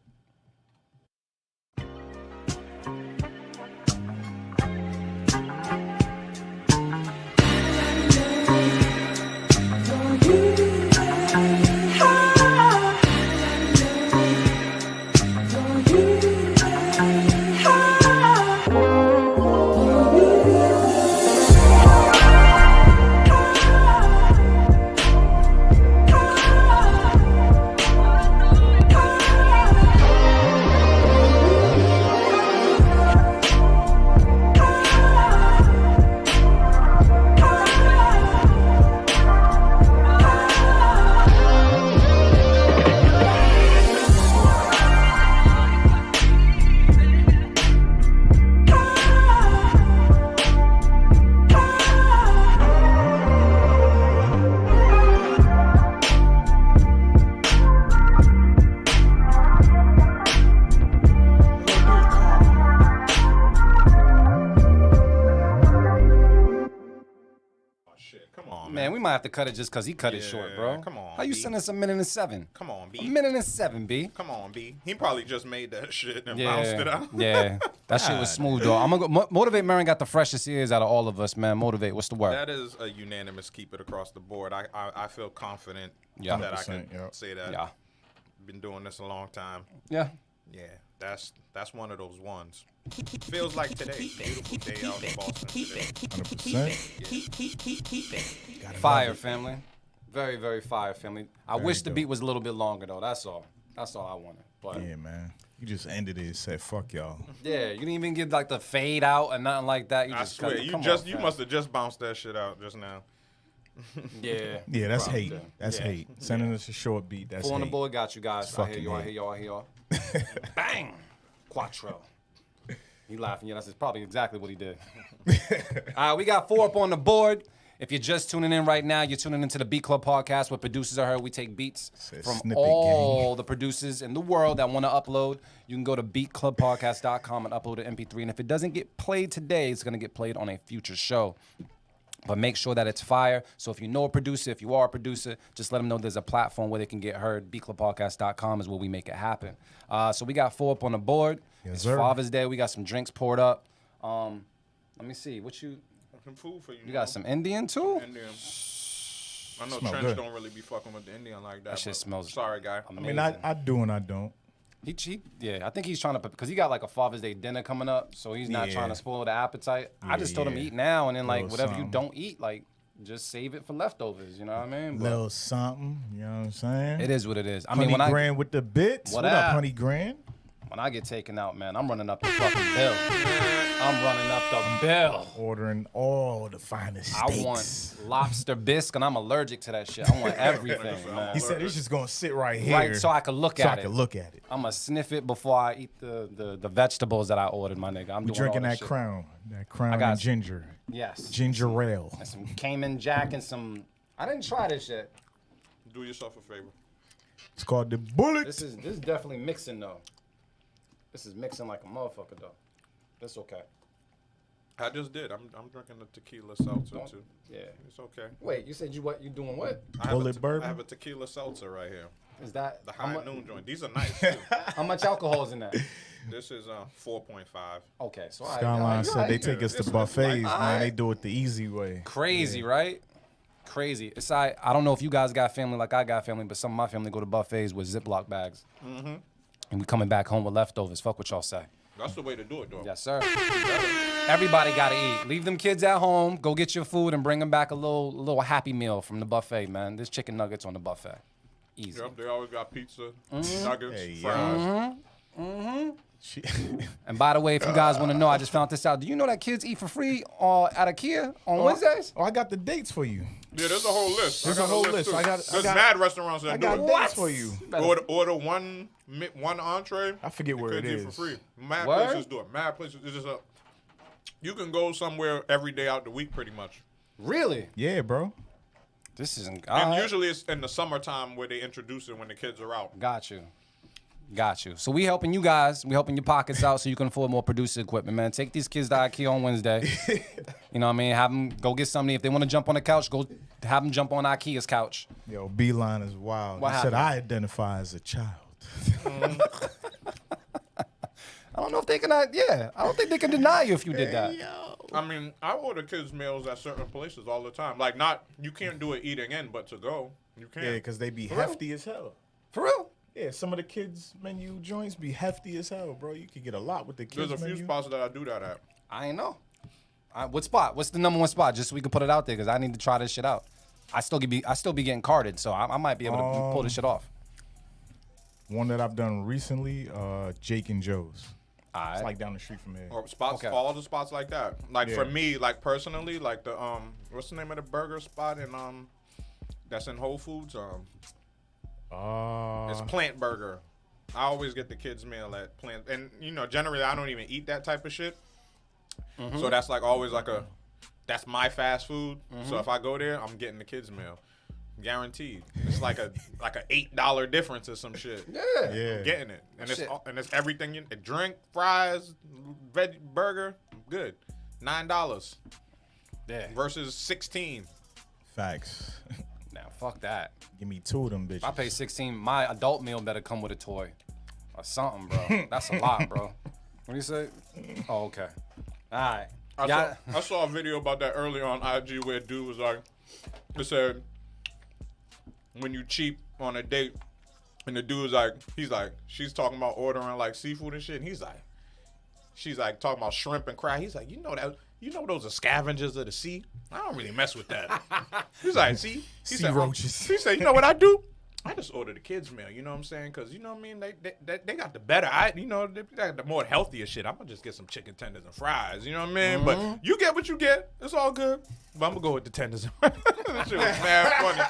might have to cut it just because he cut it short, bro. come on, How you B. sending us a minute and 7? Come on, B. A minute and 7, B. Come on, B. He probably just made that shit and Yeah, bounced it out. yeah. That shit was smooth, though. I'm gonna go. Motivate Marin got the freshest ears out of all of us, man. Motivate. What's the word? That is a unanimous keep it across the board. I feel confident Yeah. that I can 100%, yeah. say that. Yeah. Been doing this a long time. Yeah. Yeah, that's one of those ones. Feels like today. Beautiful day out in Boston today. 100%. Fire, family. Very, very fire, family. I wish the beat was a little bit longer, though. That's all. That's all I wanted. But Yeah, man. You just ended it and said, fuck y'all. yeah, you didn't even get like the fade out and nothing like that. You I just swear, cut, you come just on, you fam. must have just bounced that shit out just now. Yeah. Yeah, that's Probably. hate. That's Yeah. hate. Sending us a short beat, that's Four on the hate. board, got you guys. It's I hear fucking you. I hate. hear y'all. I hear y'all. Bang. Quattro. You laughing? Yeah, that's probably exactly what he did. All right, we got 4 up on the board. If you're just tuning in right now, you're tuning into the Beat Club podcast where producers are heard. We take beats Says from snippet all the producers in the world that want to upload. You can go to beatclubpodcast.com and upload an MP3. And if it doesn't get played today, it's going to get played on a future show. But make sure that it's fire. So if you know a producer, if you are a producer, just let them know there's a platform where they can get heard. beatclubpodcast.com is where we make it happen. So we got 4 up on the board. Yes, It's sir. Father's Day. We got some drinks poured up. Let me see. What you Some food for you. got some Indian too? Indian. I know Smell Trench good. don't really be fucking with the Indian like that. That shit but smells Sorry, guy. I mean, I do and I don't. Yeah, I think he's trying to, because he got like a Father's Day dinner coming up, so he's not Yeah. trying to spoil the appetite. I just told him yeah. eat now, and then like Little whatever you something. don't eat, like just save it for leftovers. You know what I mean? But Little something, you know what I'm saying? it is what it is. I Honey mean, when Grand with the bits. What What up, up? Honey Grand? when I get taken out, man, I'm running up the fucking bill. I'm running up the bill. Ordering all the finest I steaks. want lobster bisque, and I'm allergic to that shit. I want everything, man. He said it's just gonna sit right here, Right, so I can look so at I it. can look at it. I'm gonna sniff it before I eat the vegetables that I ordered, my nigga. I'm We doing drinking all that this shit. crown got and you. ginger, Yes. ginger ale. And some Cayman Jack and some. I didn't try this shit. Do yourself a favor. It's called the Bullet. This is definitely mixing though. This is mixing like a motherfucker though. That's okay. I just did. I'm drinking the tequila seltzer too. Yeah. It's okay. Wait, you said you doing what? I have Bullet bourbon? I have a tequila seltzer right here. Is that The how, high mu- noon joint. These are nice too. how much alcohol is in that? This is 4.5. Okay, so all right, Skyline all right, said all they right. take us It's to buffets, like- man. They do it the easy way. Crazy, right? Crazy. It's I don't know if you guys got family like I got family, but some of my family go to buffets with Ziploc bags. Mm-hmm. And we coming back home with leftovers. Fuck what y'all say. That's the way to do it, though. Yes, sir. Everybody gotta eat. Leave them kids at home. Go get your food and bring them back a little happy meal from the buffet, man. There's chicken nuggets on the buffet. Easy. Yep, they always got pizza, Mm-hmm. nuggets, Hey, yo. fries. She- And by the way, if you guys want to know, I just found this out. Do you know that kids eat for free at IKEA on Wednesdays? Oh, I got the dates for you. Yeah, there's a whole list. There's I got a whole list. too. I got- There's I got- mad restaurants that I do got it. dates for you. Order one entree. I forget where it kids eat is. for free. Mad Word? places do it. Mad places. It's just you can go somewhere every day out the week, pretty much. Really? Yeah, bro. This isn't. And usually it's in the summertime where they introduce it when the kids are out. Got you. So we helping you guys. We helping your pockets out so you can afford more producer equipment, man. Take these kids to IKEA on Wednesday. You know what I mean? Have them go get something. If they want to jump on the couch, go have them jump on IKEA's couch. Yo, Beeline is wild. What He said happened? I identify as a child. I don't know if they can. Yeah, I don't think they can deny you if you did that. I mean, I order kids meals at certain places all the time. Like, not you can't do it eating in, but to go, you can. Yeah, because they be hefty as hell. For real? Yeah, some of the kids' menu joints be hefty as hell, bro. You could get a lot with the kids' There's a few menu. spots that I do that at. I ain't know. What spot? What's the number one spot? Just so we can put it out there, because I need to try this shit out. I still be getting carded, so I might be able to pull this shit off. One that I've done recently, Jake and Joe's. All It's right. like down the street from here. Or spots, Okay. all the spots like that. Like Yeah. for me, like personally, like the what's the name of the burger spot in that's in Whole Foods? It's Plant Burger. I always get the kids meal at Plant, and you know, generally I don't even eat that type of shit. So that's like always like that's my fast food. So if I go there, I'm getting the kids meal, guaranteed. It's like a $8 difference or some shit. Yeah. Yeah. Getting it, and Shit. it's everything. A drink, fries, veg burger, good. $9 Yeah. versus 16. Facts. Now, fuck that. Give me 2 of them bitches. If I pay 16, my adult meal better come with a toy or something, bro. That's a lot, bro. What do you say? Oh, okay. All right. I saw a video about that earlier on IG where a dude was like, it said, when you cheap on a date, and the dude was like, she's talking about ordering like seafood and shit, and she's like talking about shrimp and crab. He's like, you know those are scavengers of the sea. I don't really mess with that. He's like, see, Sea roaches. He said, you know what I do? I just order the kids meal. You know what I'm saying? Because you know what I mean. They got the better. They got the more healthier shit. I'm gonna just get some chicken tenders and fries. You know what I mean? But you get what you get. It's all good. But I'm gonna go with the tenders. That shit was mad funny.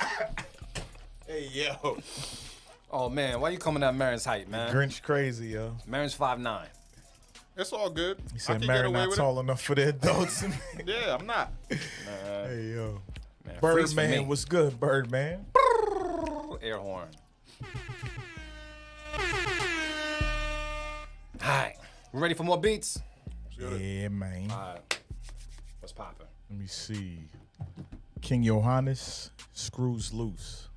Hey yo. Oh man, why you coming at Marin's height, man? Grinch crazy, yo. Marin's 5'9". It's all good. He I said can Mary get away not with tall enough for the adults. it. Yeah, I'm not. Hey, yo. Man, freeze for me. Birdman, what's good, Birdman? Air horn. All right, we ready for more beats? Yeah, man. All right, what's poppin'? Let me see. King Johannes, Screws Loose.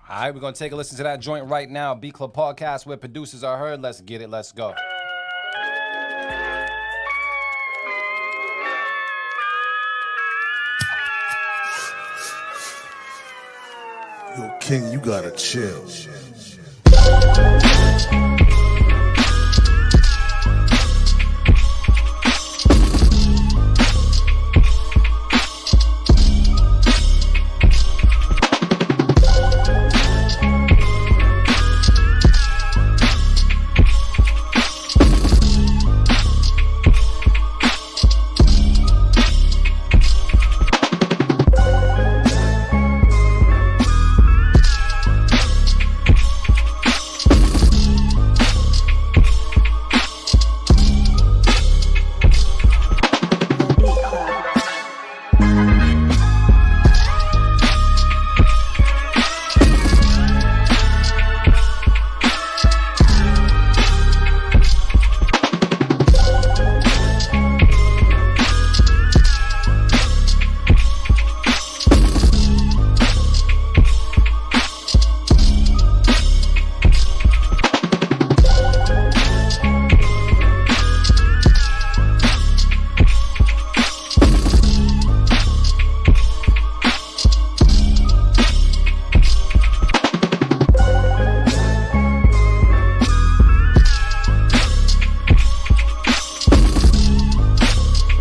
All right, we're gonna take a listen to that joint right now. B Club Podcast, where producers are heard. Let's get it. Let's go. Yo, King, you gotta chill.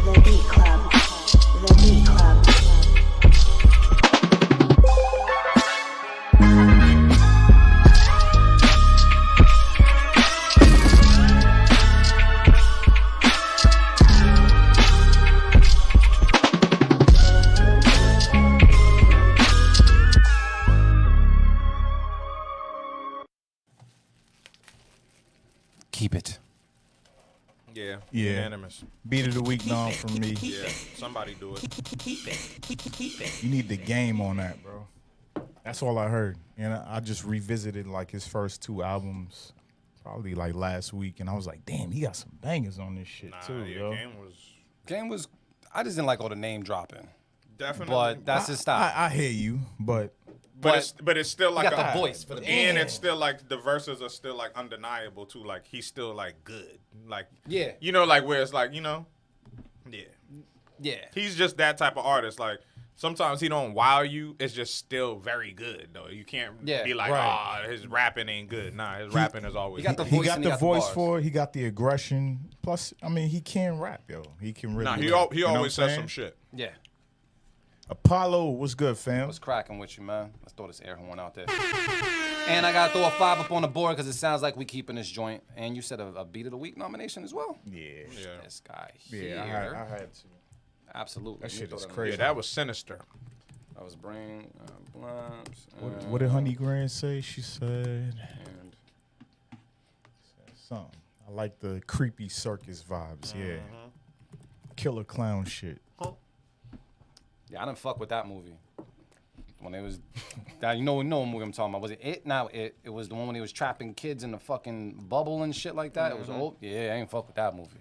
The Beat Club. The Beat Club. The Beat Club. Keep it. Yeah. Yeah. Unanimous. Beat of the week nom from me. Yeah. Somebody do it. You need the game on that, bro. That's all I heard. And I just revisited like his first 2 albums, probably like last week, and I was like, damn, he got some bangers on this shit too, yo. Game was I just didn't like all the name dropping, definitely. but that's his style. I hear you, but but it's still like got the voice for the and it's still like the verses are still like undeniable too. Like he's still like good. Like Yeah. you know, like where it's like, you know, yeah. Yeah. He's just that type of artist. Like sometimes he don't wow you. It's just still very good though. You can't Yeah, be like, right. oh, his rapping ain't good. Nah, his rapping is always he got the good. he voice got and the he got the voice bars. for it. He got the aggression. Plus, I mean, he can rap, yo. He can really. Nah, he rap. he You know always what I'm says saying? some shit. Yeah. Apollo, what's good, fam? What's cracking with you, man? Let's throw this air horn out there. And I gotta throw a 5 up on the board because it sounds like we keeping this joint. And you said a Beat of the Week nomination as well. Yeah, Yeah. This guy yeah. here. I had to. Absolutely. That Let me shit throw is that on crazy. Yeah, that was sinister. That was Brain, Blumps, What did Honey Grant say? She said and something. I like the creepy circus vibes. Yeah, killer clown shit. yeah, I didn't fuck with that movie. When it was, that you know what movie I'm talking about? Was it It? Now It was the one when he was trapping kids in the fucking bubble and shit like that. It was old. Yeah, I ain't fuck with that movie.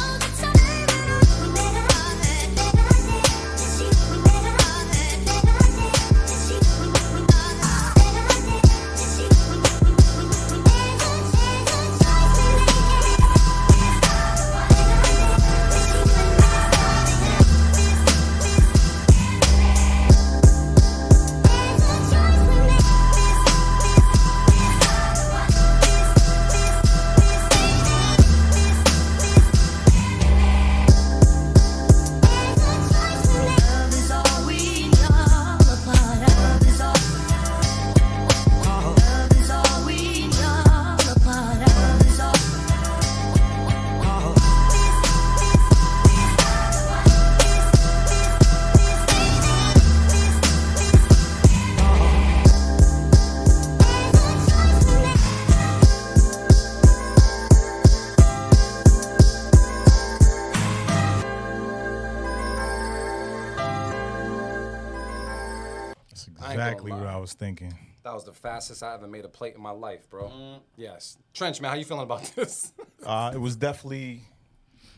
That's I ain't gonna exactly what lie. I was thinking. That was the fastest I ever made a plate in my life, bro. Yes. Trench, man, how you feeling about this? It was definitely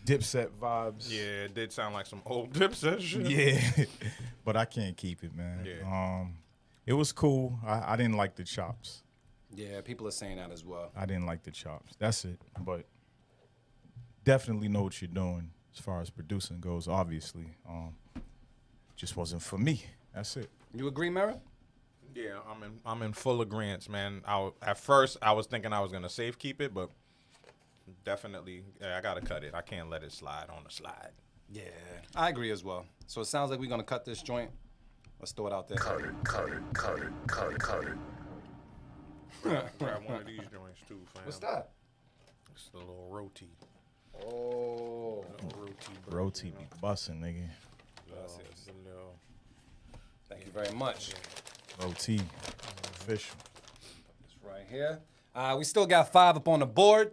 Dipset vibes. Yeah, it did sound like some old Dipset shit. Yeah, but I can't keep it, man. Yeah. It was cool. I didn't like the chops. Yeah, people are saying that as well. I didn't like the chops. That's it. But definitely know what you're doing as far as producing goes. Obviously, just wasn't for me. That's it. You agree, Mara? Yeah, I'm in full agreement, man. At first I was thinking I was gonna safe keep it, but definitely I gotta cut it. I can't let it slide on the slide. Yeah, I agree as well. So it sounds like we're gonna cut this joint. Let's throw it out there. Cut it. Grab one of these joints too, fam. What's that? It's the little roti. Oh, Roti be bussin', nigga. That's it. It's a little. thank you very much. Roti, official. It's right here. We still got 5 up on the board.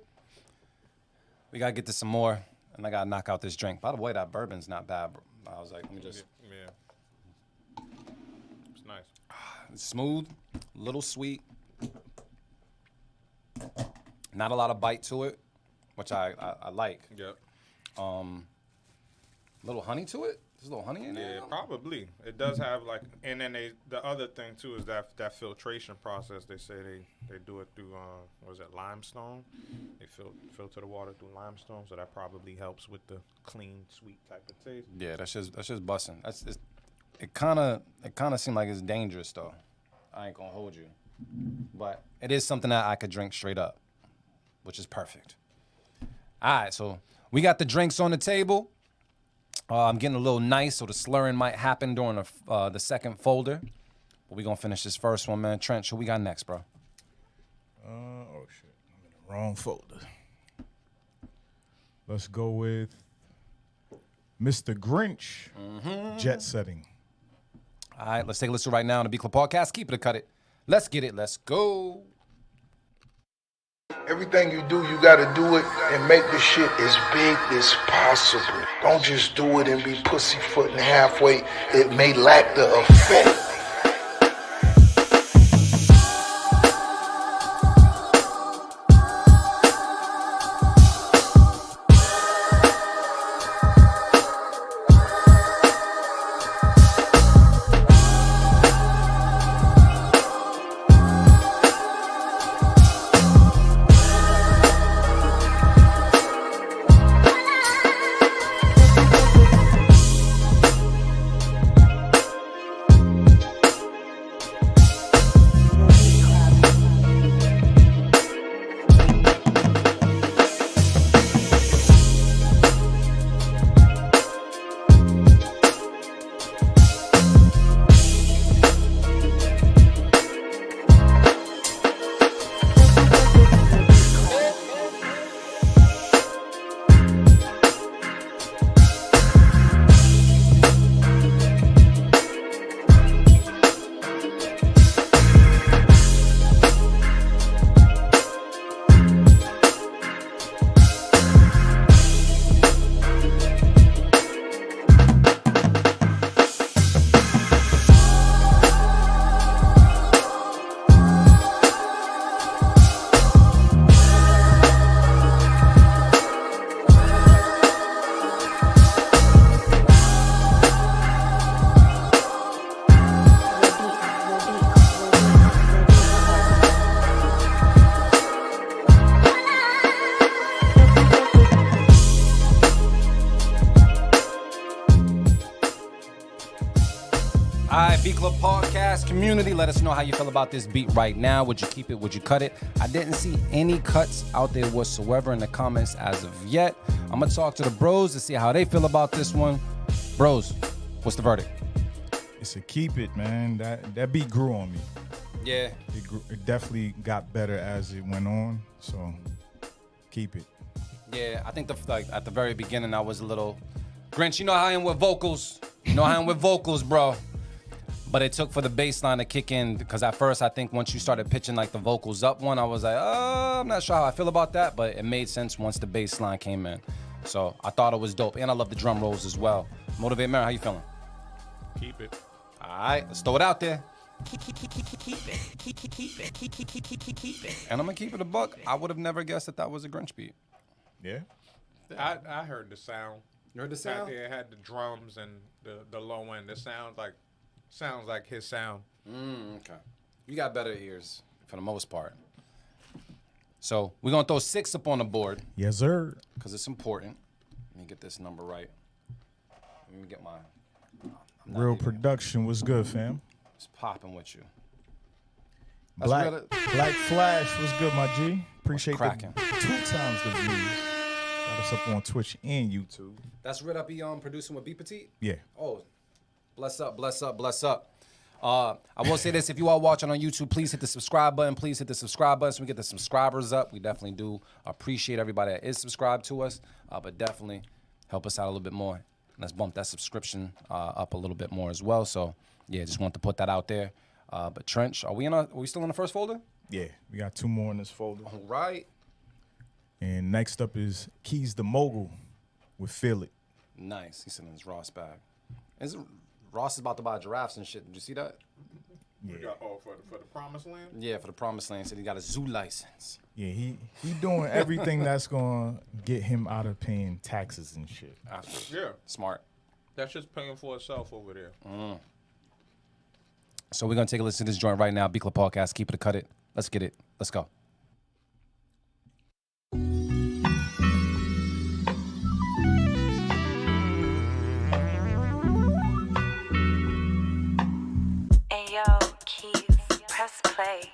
We gotta get to some more, and I gotta knock out this drink. By the way, that bourbon's not bad, bro. I was like, let me just. Yeah. It's nice. It's smooth, a little sweet. Not a lot of bite to it, which I like. Yep. Little honey to it. There's a little honey in there. Yeah, probably. It does have like, and then the other thing too is that filtration process. They say they do it through what is it, limestone? They filter the water through limestone, so that probably helps with the clean, sweet type of taste. Yeah, that's just busting. It kind of seemed like it's dangerous though. I ain't gonna hold you, but it is something that I could drink straight up, which is perfect. All right, so we got the drinks on the table. I'm getting a little nice, so the slurring might happen during the second folder. But we gonna finish this first one, man. Trench, who we got next, bro? Oh shit, I'm in the wrong folder. Let's go with Mr. Grinch. Jet setting. All right, let's take a listen right now on the Beat Club Podcast. Keep it or cut it. Let's get it. Let's go. Everything you do, you gotta do it and make the shit as big as possible. Don't just do it and be pussyfooting halfway. It may lack the effect. All right, Beat Club Podcast community, let us know how you feel about this beat right now. Would you keep it? Would you cut it? I didn't see any cuts out there whatsoever in the comments as of yet. I'm going to talk to the bros to see how they feel about this one. Bros, what's the verdict? It's a keep it, man. That beat grew on me. Yeah. It definitely got better as it went on. So keep it. Yeah, I think at the very beginning, I was a little... Grinch, you know how I am with vocals. You know how I am with vocals, bro. But it took for the bass line to kick in, because at first I think once you started pitching like the vocals up one, I was like, I'm not sure how I feel about that, but it made sense once the bass line came in. So I thought it was dope, and I love the drum rolls as well. Motivate Mary, how you feeling? Keep it. All right, let's throw it out there. And I'm gonna keep it a buck. I would have never guessed that was a Grinch beat. Yeah. I heard the sound. You heard the sound? It had the drums and the low end. It sounds like his sound. Okay. You got better ears for the most part. So we're gonna throw 6 up on the board Yes, sir. because it's important. Let me get this number right. Let me get my Real production was good, fam. it's popping with you. That's Black really- Black Flash was good, my G. Appreciate cracking? the 2 times the views. Got us up on Twitch and YouTube. That's Red Up producing with B Petite? Yeah. Oh, bless up, bless up, bless up. I will say this, if you are watching on YouTube, please hit the subscribe button. Please hit the subscribe button so we get the subscribers up. We definitely do appreciate everybody that is subscribed to us, but definitely help us out a little bit more. Let's bump that subscription up a little bit more as well. So, yeah, just want to put that out there. But Trench, are we still in the first folder? Yeah. We got 2 more in this folder. All right. And next up is Keys the Mogul with Feel It. Nice. He's sitting in his Ross bag. Ross is about to buy giraffes and shit. Did you see that? Yeah. For the promised land? Yeah, for the Promised Land. Said he got a zoo license. Yeah, he doing everything that's gonna get him out of paying taxes and shit. Absolutely. Yeah. Smart. That's just paying for itself over there. So we're going to take a listen to this joint right now. Beat Club Podcast. Keep it or cut it. Let's get it. Let's go. Ayo, Keys, press play.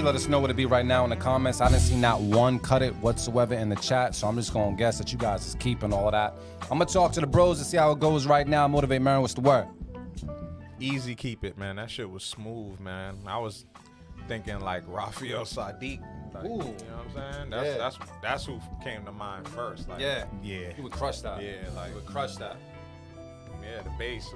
Let us know what it be right now in the comments. I didn't see not one cut it whatsoever in the chat, so I'm just gonna guess that you guys is keeping all of that. I'm gonna talk to the bros to see how it goes right now. Motivate Marin, what's the word? Easy keep it, man. That shit was smooth, man. I was thinking like Rafael Sadiq. Like, Ooh. you know what I'm saying? That's who came to mind first. Like, Yeah. You would crush that. Yeah, like You would crush that. yeah, the bass.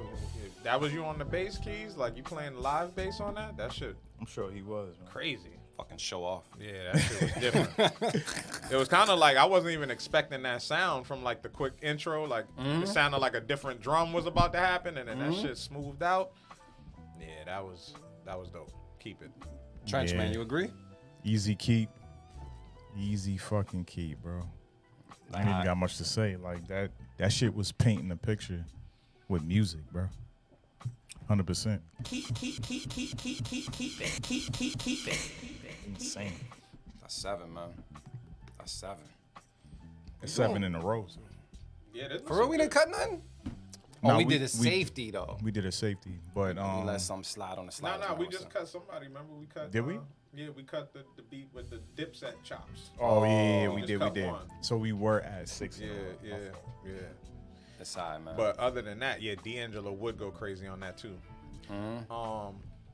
That was you on the bass keys? Like you playing live bass on that? That shit I'm sure he was, man. crazy. Fucking show off. Yeah, that shit was different. It was kind of like I wasn't even expecting that sound from like the quick intro. Like it sounded like a different drum was about to happen, and then that shit smoothed out. Yeah, that was dope. Keep it. Trench, Yeah. man, you agree? Easy keep. Easy fucking keep, bro. I ain't even got much to say. Like that shit was painting a picture with music, bro. 100%. Keep it. Insane. That's 7, man. That's 7. It's 7 in a row. So. Yeah, this For real, we didn't cut nothing? Nah, Oh, we we- did a we- safety, though. We did a safety, but We let something slide on the slide. No, we just cut somebody. Remember we cut? Did we? Yeah, we cut the beat with the Dipset chops. Oh yeah, we just did, cut one. So we were at 6. Yeah, yeah, yeah. That's high, man. But other than that, yeah, D'Angelo would go crazy on that too.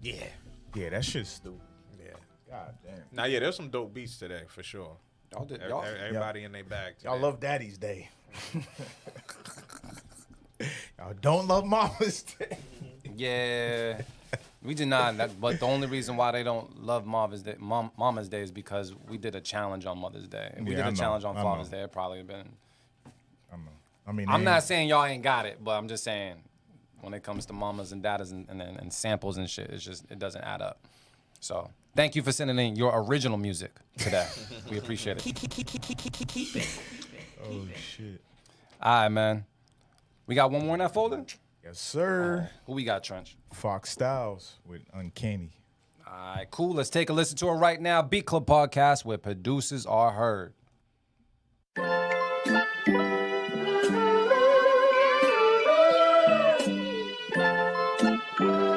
Yeah, Yeah, that shit's stupid. yeah. God damn. Now, yeah, there's some dope beats today for sure. y'all did, Everybody in their bag. Today. Y'all love Daddy's Day. Y'all don't love Mama's Day. Yeah. We did not. But the only reason why they don't love Mama's Day is because we did a challenge on Mother's Day. If we Yeah, did I a know, challenge on I Father's know. Day, it probably would have been. I know. I mean, I'm not saying y'all ain't got it, but I'm just saying when it comes to mamas and daddas and samples and shit, it doesn't add up. So thank you for sending in your original music today. We appreciate it. Oh shit. All right, man. We got one more in that folder? Yes, sir. Who we got, Trench? Fox Styles with Uncanny. All right, cool. Let's take a listen to it right now. Beat Club Podcast, where producers are heard. The Beat Club.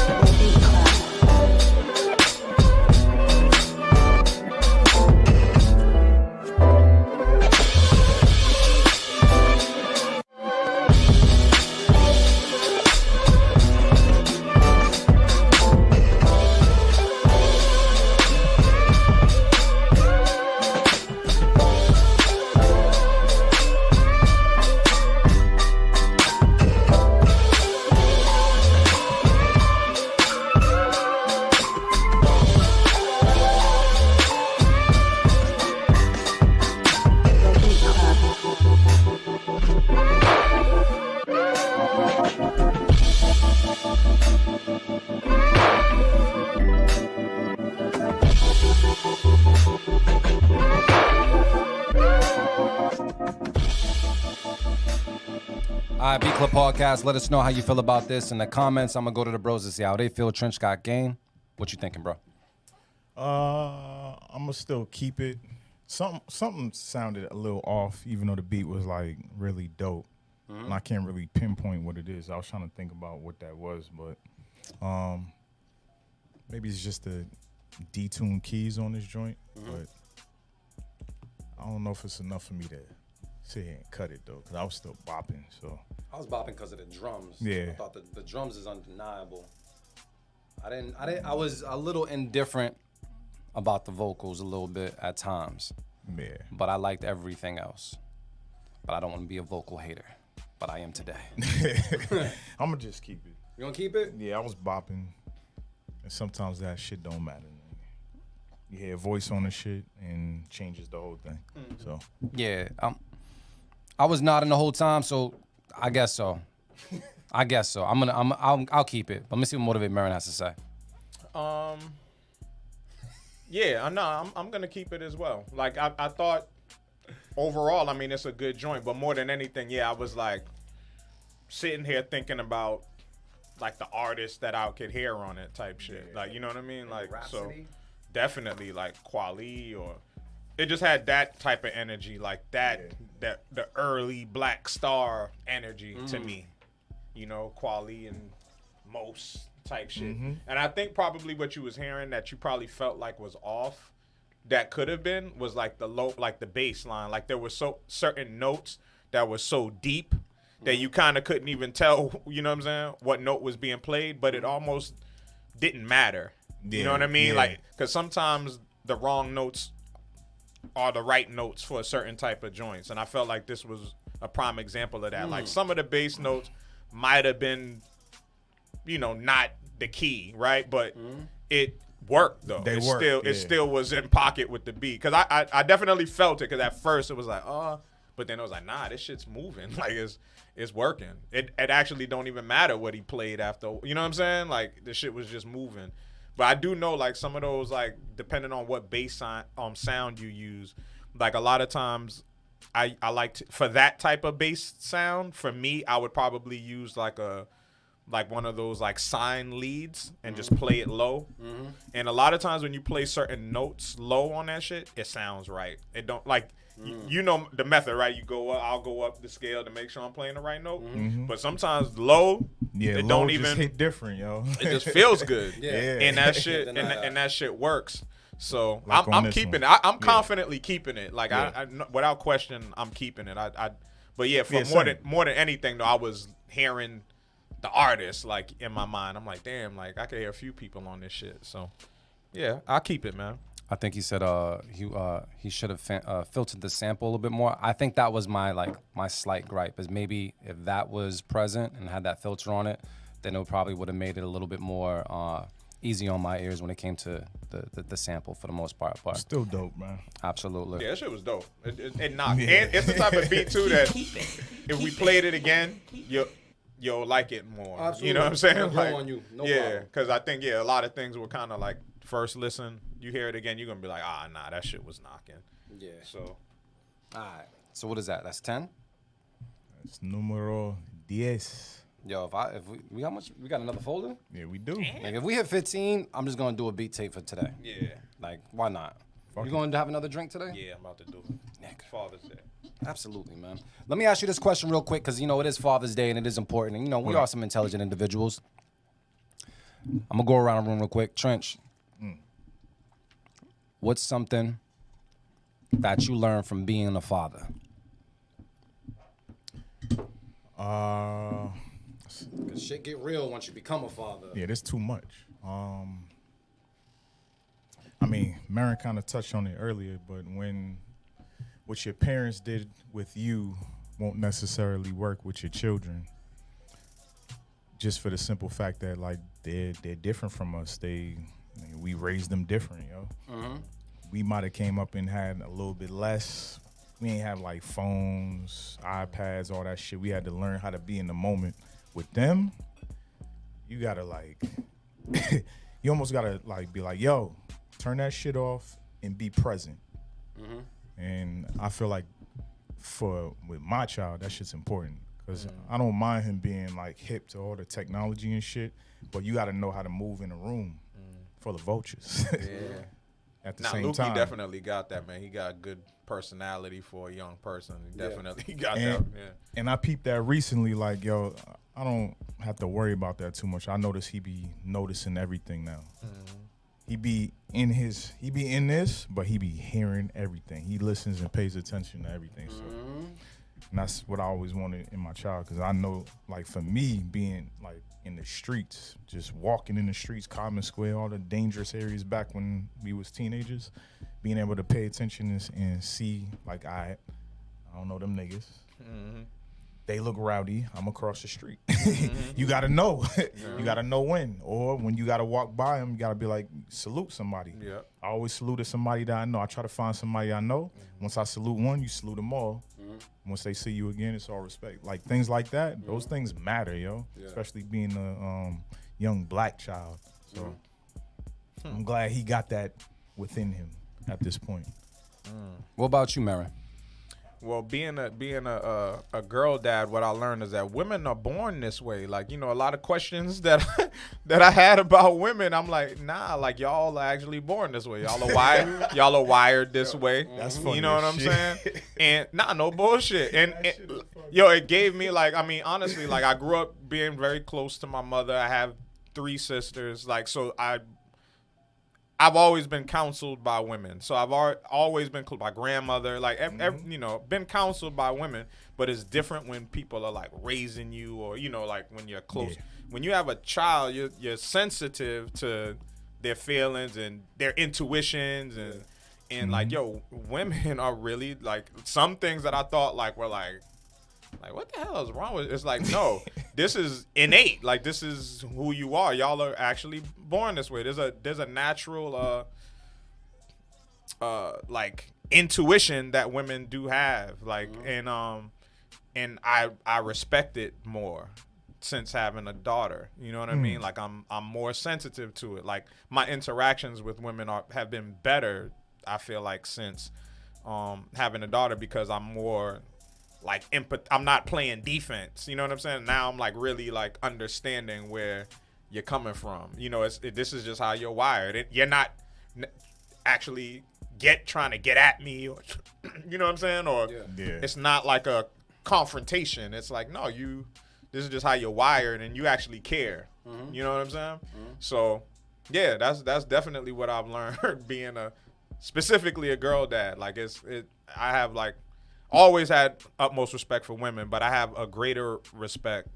The Beat Club. All right, Beat Club Podcast. Let us know how you feel about this in the comments. I'm gonna go to the bros to see how they feel. Trench got game. What you thinking, bro? I'm gonna still keep it. Something sounded a little off, even though the beat was like really dope. And I can't really pinpoint what it is. I was trying to think about what that was, but maybe it's just the detuned keys on this joint. But I don't know if it's enough for me to sit here and cut it though, because I was still bopping. So I was bopping because of the drums. Yeah. I thought the drums is undeniable. I was a little indifferent about the vocals a little bit at times, yeah, but I liked everything else. But I don't want to be a vocal hater, but I am today. I'm gonna just keep it. You gonna keep it? Yeah, I was bopping, and sometimes that shit don't matter. You hear a voice on the shit and changes the whole thing. So Yeah. I was nodding the whole time, so I guess so. I'll keep it. But let me see what Motivate Marin has to say. Yeah, I'm gonna keep it as well. Like I thought overall, I mean, it's a good joint, but more than anything, yeah, I was like sitting here thinking about like the artists that I could hear on it type shit. Like, you know what I mean? Like, so Rhapsody. definitely like Kweli, or it just had that type of energy, like that the early Black Star energy to me. You know, Kweli and Mos type shit. And I think probably what you was hearing that you probably felt like was off, that could have been, was like the low, like the bass line. Like there were so certain notes that were so deep that you kind of couldn't even tell, you know what I'm saying, what note was being played, but it almost didn't matter. You know what I mean? Yeah. Like, because sometimes the wrong notes are the right notes for a certain type of joints. And I felt like this was a prime example of that. Like some of the bass notes might have been, you know, not the key, right? But it worked though. They worked, It still was in pocket with the beat. Cause I definitely felt it. Cause at first it was like, but then it was like, nah, this shit's moving. Like it's working. It actually don't even matter what he played after. You know what I'm saying? Like the shit was just moving. But I do know like some of those, like depending on what bass sound you use, like a lot of times I like to, for that type of bass sound, for me, I would probably use like one of those like sine leads and just play it low. And a lot of times when you play certain notes low on that shit, it sounds right. It don't like you know the method, right? You go up, I'll go up the scale to make sure I'm playing the right note. But sometimes low, it low don't just even hit different, yo. it just feels good. Yeah. And that shit Deny and that shit works. So Like on I'm this keeping one. it. I'm confidently keeping it. Like I without question, I'm keeping it. But yeah, for more than anything though, I was hearing the artist like in my mind. I'm like, damn, like I could hear a few people on this shit. So yeah, I'll keep it, man. I think he said he should have filtered the sample a little bit more. I think that was my slight gripe, is maybe if that was present and had that filter on it, then it probably would have made it a little bit more easy on my ears when it came to the sample for the most part. But Still dope, man. absolutely. Yeah, that shit was dope. It knocked. And it's the type of beat too that if we played it again, you'll like it more. Absolutely. You know what I'm saying? It'll grow on you. No yeah, problem. because I think a lot of things were kind of like first listen. You hear it again, you're gonna be like, nah, that shit was knocking. Yeah. So All right. So what is that? That's 10? It's numero 10. Yo, if we got much, we got another folder. Yeah, we do. Like if we hit 15, I'm just gonna do a beat tape for today. yeah, Like why not? Fuck You it. going to have another drink today? yeah, I'm about to do it. Nigga. Father's Day. Absolutely, man. Let me ask you this question real quick, because, you know, it is Father's Day and it is important. And, you know, we are some intelligent individuals. I'm going to go around the room real quick. Trench, what's something that you learned from being a father? Because shit get real once you become a father. Yeah, there's too much. I mean, Marin kind of touched on it earlier, but what your parents did with you won't necessarily work with your children. Just for the simple fact that like they're different from us. We raised them different, yo. We might have came up and had a little bit less. We ain't have like phones, iPads, all that shit. We had to learn how to be in the moment. With them, you gotta like, you almost gotta like be like, yo, turn that shit off and be present. And I feel like with my child, that shit's important. Because I don't mind him being like hip to all the technology and shit, but you gotta know how to move in a room full of vultures. Yeah. At the Nah, same Luke, time. he definitely got that, man. He got good personality for a young person. He definitely got that. And, Yeah. and I peeped that recently, like, yo, I don't have to worry about that too much. I notice he be noticing everything now. He be in this, but he be hearing everything. He listens and pays attention to everything. So, and that's what I always wanted in my child, because I know, like, for me, being like in the streets, just walking in the streets, Common Square, all the dangerous areas back when we was teenagers, being able to pay attention and see, like, I don't know them niggas. They look rowdy. I'm across the street. You gotta know. You gotta know when. Or when you gotta walk by them, you gotta be like, salute somebody. Yeah. I always saluted somebody that I know. I try to find somebody I know. Once I salute one, you salute them all. Once they see you again, it's all respect. Like things like that, those things matter, yo. Especially being a young black child. So I'm glad he got that within him at this point. What about you, Mary? Well, being a girl dad, what I learned is that women are born this way. Like, you know, a lot of questions that that I had about women, I'm like, nah, like y'all are actually born this way. Y'all are wired this way. That's funny You know what as I'm shit. saying? And no bullshit. And yo, it gave me like, I mean, honestly, like I grew up being very close to my mother. I have 3 sisters. Like, so I've always been counseled by women. So I've always been my grandmother, like, you know, been counseled by women. But it's different when people are like raising you, or, you know, like when you're close. Yeah. When you have a child, you're sensitive to their feelings and their intuitions and like, yo, women are really like, some things that I thought like were like what the hell is wrong with it? It's like, no, this is innate. Like, this is who you are. Y'all are actually born this way. There's a natural like intuition that women do have. Like, and I respect it more since having a daughter. You know what I mean? Like, I'm more sensitive to it. Like, my interactions with women have been better, I feel like, since having a daughter, because I'm more like I'm not playing defense. You know what I'm saying? Now I'm like really like understanding where you're coming from. You know, this is just how you're wired. You're not actually trying to get at me, or you know what I'm saying? Or it's not like a confrontation. It's like, no, this is just how you're wired, and you actually care. You know what I'm saying? So yeah, that's definitely what I've learned being specifically a girl dad. Like, I have like always had utmost respect for women, but I have a greater respect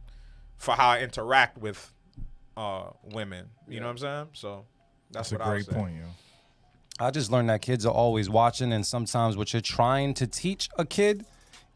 for how I interact with women. You know what I'm saying? So that's a what I would great say. point, yo. I just learned that kids are always watching, and sometimes what you're trying to teach a kid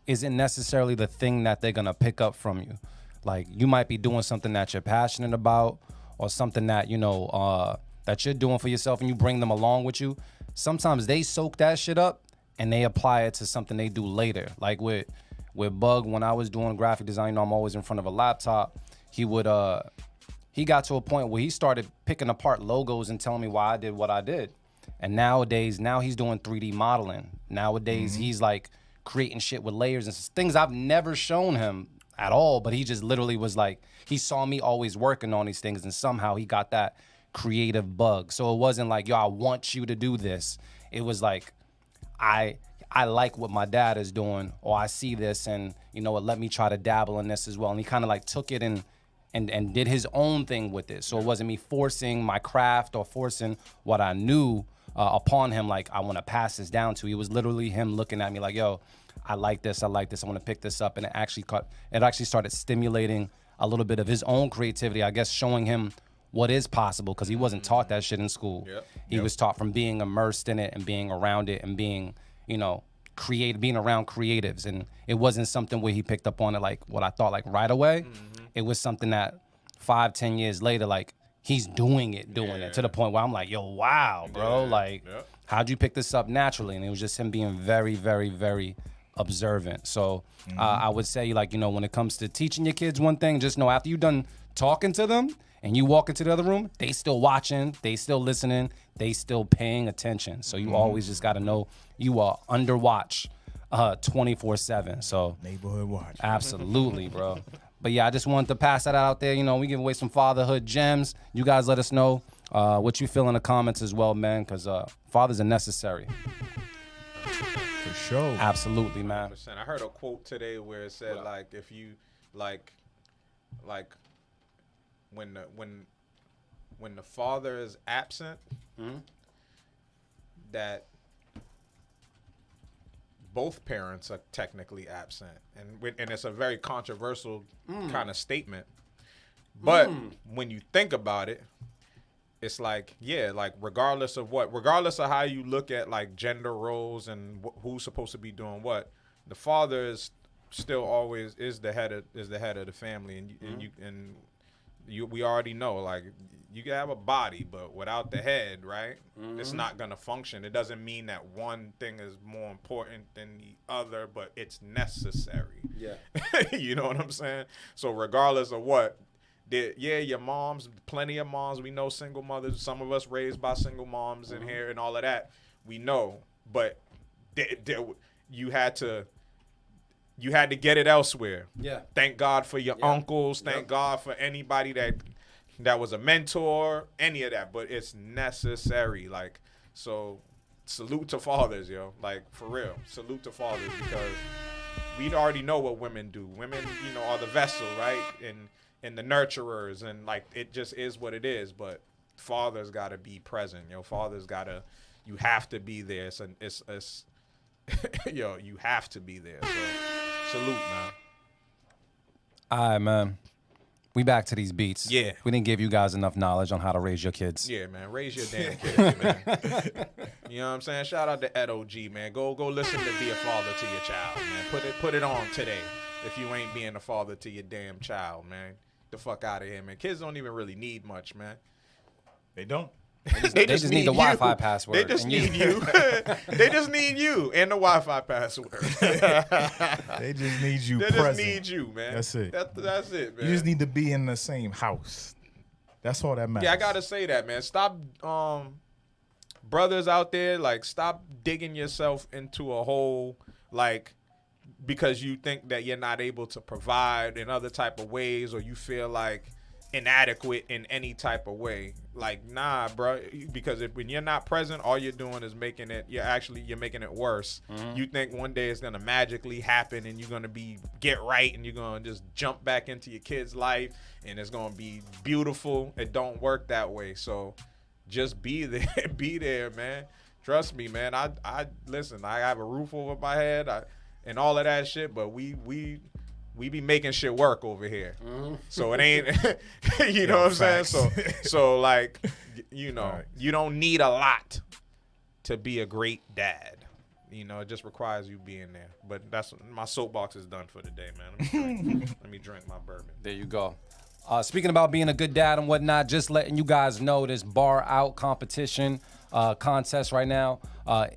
isn't necessarily the thing that they're gonna pick up from you. Like, you might be doing something that you're passionate about, or something that, you know, that you're doing for yourself, and you bring them along with you. Sometimes they soak that shit up and they apply it to something they do later. Like with Bug, when I was doing graphic design, you know, I'm always in front of a laptop. He got to a point where he started picking apart logos and telling me why I did what I did. And now he's doing 3D modeling. Nowadays, he's like creating shit with layers and things I've never shown him at all. But he just literally was like, he saw me always working on these things, and somehow he got that creative bug. So it wasn't like, yo, I want you to do this. It was like, I like what my dad is doing, or I see this, and you know what, let me try to dabble in this as well. And he kind of like took it and did his own thing with it. So it wasn't me forcing my craft or forcing what I knew upon him. Like, I want to pass this down to. It was literally him looking at me like, yo, I like this. I want to pick this up. And it actually started stimulating a little bit of his own creativity, I guess, showing him what is possible, because he wasn't taught that shit in school. He was taught from being immersed in it and being around it and being, you know, being around creatives. And it wasn't something where he picked up on it like what I thought like right away. It was something that 5-10 years later, like, he's doing it to the point where I'm like, yo, wow, bro. How'd you pick this up naturally? And it was just him being very, very, very observant. So I would say, like, you know, when it comes to teaching your kids one thing, just know after you're done talking to them and you walk into the other room, they still watching, they still listening, they still paying attention. So you always just got to know you are under watch 24/7. So Neighborhood watch. absolutely, bro. But yeah, I just wanted to pass that out there. You know, we give away some fatherhood gems. You guys let us know what you feel in the comments as well, man, because fathers are necessary. For sure. Absolutely, man. 100%. I heard a quote today where it said, like, if you like when the father is absent, that both parents are technically absent, and it's a very controversial kind of statement. But when you think about it, it's like, yeah, like regardless of how you look at like gender roles and who's supposed to be doing what, the father is still always the head of the family, and we already know, like, you can have a body, but without the head, right, it's not gonna function. It doesn't mean that one thing is more important than the other, but it's necessary. Yeah. You know what I'm saying? So regardless of what, your moms, plenty of moms. We know single mothers. Some of us raised by single moms in here and all of that. We know, but you had to get it elsewhere. Yeah. Thank God for your uncles. Thank God for anybody that was a mentor. Any of that, but it's necessary. Like, so, salute to fathers, yo. Like, for real, salute to fathers, because we already know what women do. Women, are the vessel, right? And the nurturers, and like it just is what it is. But fathers gotta be present, Fathers gotta, you have to be there. It's you have to be there. So salute, man. All right, man. We back to these beats. Yeah. We didn't give you guys enough knowledge on how to raise your kids. Yeah, man. Raise your damn kids, man. You know what I'm saying? Shout out to Ed OG, man. Go listen to Be a Father to Your Child, man. Put it on today if you ain't being a father to your damn child, man. The fuck out of here, man. Kids don't even really need much, man. They don't. They just need the Wi-Fi password. They just need you. They just need you and the Wi-Fi password. They just need you They present. just need you, man. That's it. That's it, man. You just need to be in the same house. That's all that matters. Yeah, I gotta say that, man. Stop, brothers out there, like, stop digging yourself into a hole, like, because you think that you're not able to provide in other type of ways, or you feel like inadequate in any type of way. Like, nah, bro, because when you're not present, all you're doing is making it worse. You think one day it's gonna magically happen and you're gonna get right and you're gonna just jump back into your kid's life and it's gonna be beautiful. It don't work that way. So just be there. Be there, man. Trust me, man. I listen, I have a roof over my head and all of that shit, but we be making shit work over here. So it ain't, you know what I'm saying? So like, you don't need a lot to be a great dad. It just requires you being there. But that's, my soapbox is done for the day, man. Let me drink my bourbon. There you go. Speaking about being a good dad and whatnot, just letting you guys know this bar out competition contest right now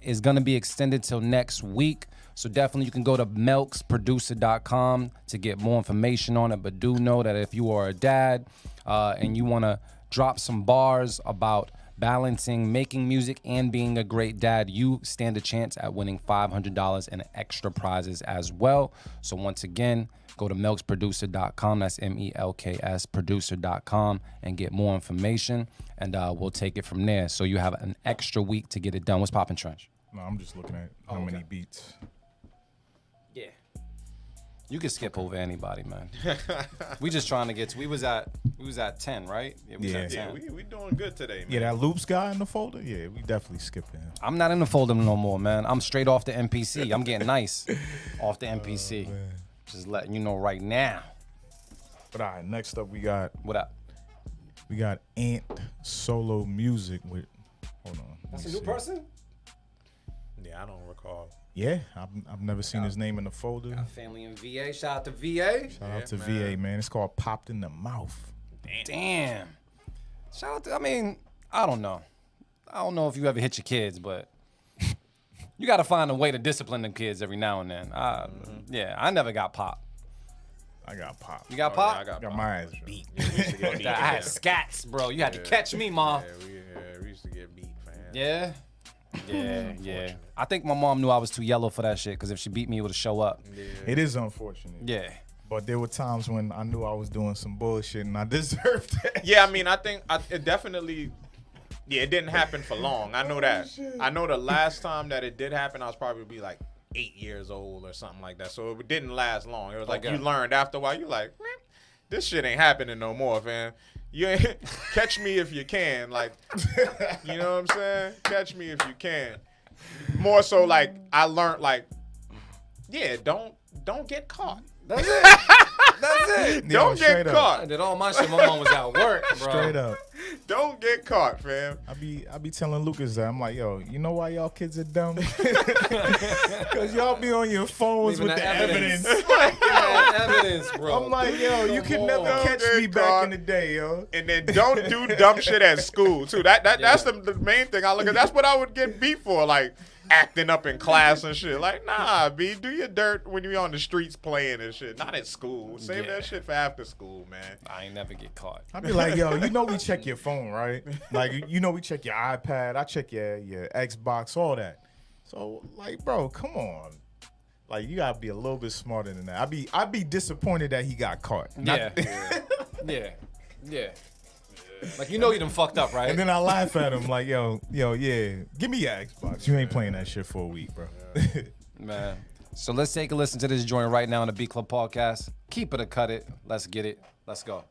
is going to be extended till next week. So definitely you can go to melksproducer.com to get more information on it. But do know that if you are a dad and you want to drop some bars about balancing making music and being a great dad, you stand a chance at winning $500 and extra prizes as well. So once again, go to melksproducer.com. That's MELKS producer.com and get more information. And we'll take it from there. So you have an extra week to get it done. What's poppin', Trench? No, I'm just looking at how many beats. Yeah. You can skip over anybody, man. We just trying to get to, we was at 10, right? Yeah, we was at 10. Yeah, we doing good today, man. Yeah, that Loops guy in the folder? Yeah, we definitely skipped him. I'm not in the folder no more, man. I'm straight off the MPC. I'm getting nice off the MPC. Just letting you know right now. But all right, next up we got Ant Solo Music with, hold on. That's a new person? Yeah, I don't recall. Yeah, I've never seen his name in the folder. Got family in VA. Shout out to VA. Shout out to VA, man. It's called Popped in the Mouth. Damn. Shout out to, I don't know. I don't know if you ever hit your kids, but you got to find a way to discipline them kids every now and then. Yeah, I never got popped. I got popped. You got popped? Yeah, I Got my ass beat. I had scats, bro. You had to catch me, Mom. we used to get beat, man. Yeah. Yeah. I think my mom knew I was too yellow for that shit, because if she beat me, it would have show up. It is unfortunate. Yeah. But there were times when I knew I was doing some bullshit and I deserved it. Yeah, I think it definitely, it didn't happen for long. I know that. I know the last time that it did happen, I was probably like 8 years old or something like that. So it didn't last long. It was like you learned after a while. You're like, this shit ain't happening no more, fam. You ain't catch me if you can, like, you know what I'm saying? Catch me if you can. More so, like, I learned, like, don't get caught. That's it. That's it. Don't get caught. I did all my shit. My mom was at work, bro. Straight up. Don't get caught, fam. I be telling Lucas that. I'm like, yo, you know why y'all kids are dumb? Because y'all be on your phones Leaving with the that evidence. Evidence, bro. I'm like, yo, you can never Don't catch get me back caught. in the day, yo. And then don't do dumb shit at school too. That's the main thing I look at. That's what I would get beat for. Like acting up in class and shit. Like, nah, B, do your dirt when you on the streets playing and shit. Not at school. Save that shit for after school, man. I ain't never get caught. I'd be like, yo, you know we check your phone, right? Like, you know we check your iPad. I check your Xbox, all that. So, like, bro, come on. Like, you gotta be a little bit smarter than that. I'd be disappointed that he got caught. Yeah. Yeah. Like, you know you done fucked up, right? And then I laugh at him like, yo, yeah, give me your Xbox. You ain't playing that shit for a week, bro. Man. So let's take a listen to this joint right now on the B Club Podcast. Keep it or cut it. Let's get it. Let's go.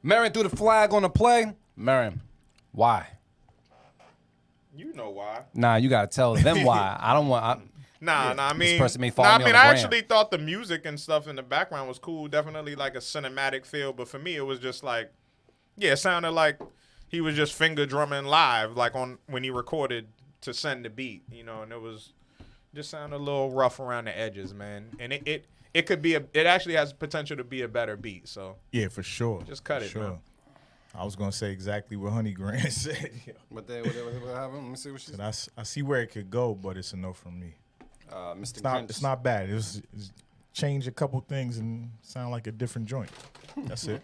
Marion threw the flag on the play. Marion, why? You know why. Nah, you gotta tell them why. I don't want. Nah, I mean, person may follow me on the I gram. actually thought the music and stuff in the background was cool. Definitely like a cinematic feel, but for me, it was just like, yeah, it sounded like he was just finger drumming live, like on when he recorded to send the beat, you know, and it was just sounded a little rough around the edges, man. And it could be it actually has potential to be a better beat. So Yeah, for sure. Just cut For it, man. I was gonna say exactly what Honey Grant said. What happened? Let me see what she said. I see where it could go, but it's a no from me. Mr. It's not bad. It's change a couple things and sound like a different joint. That's it.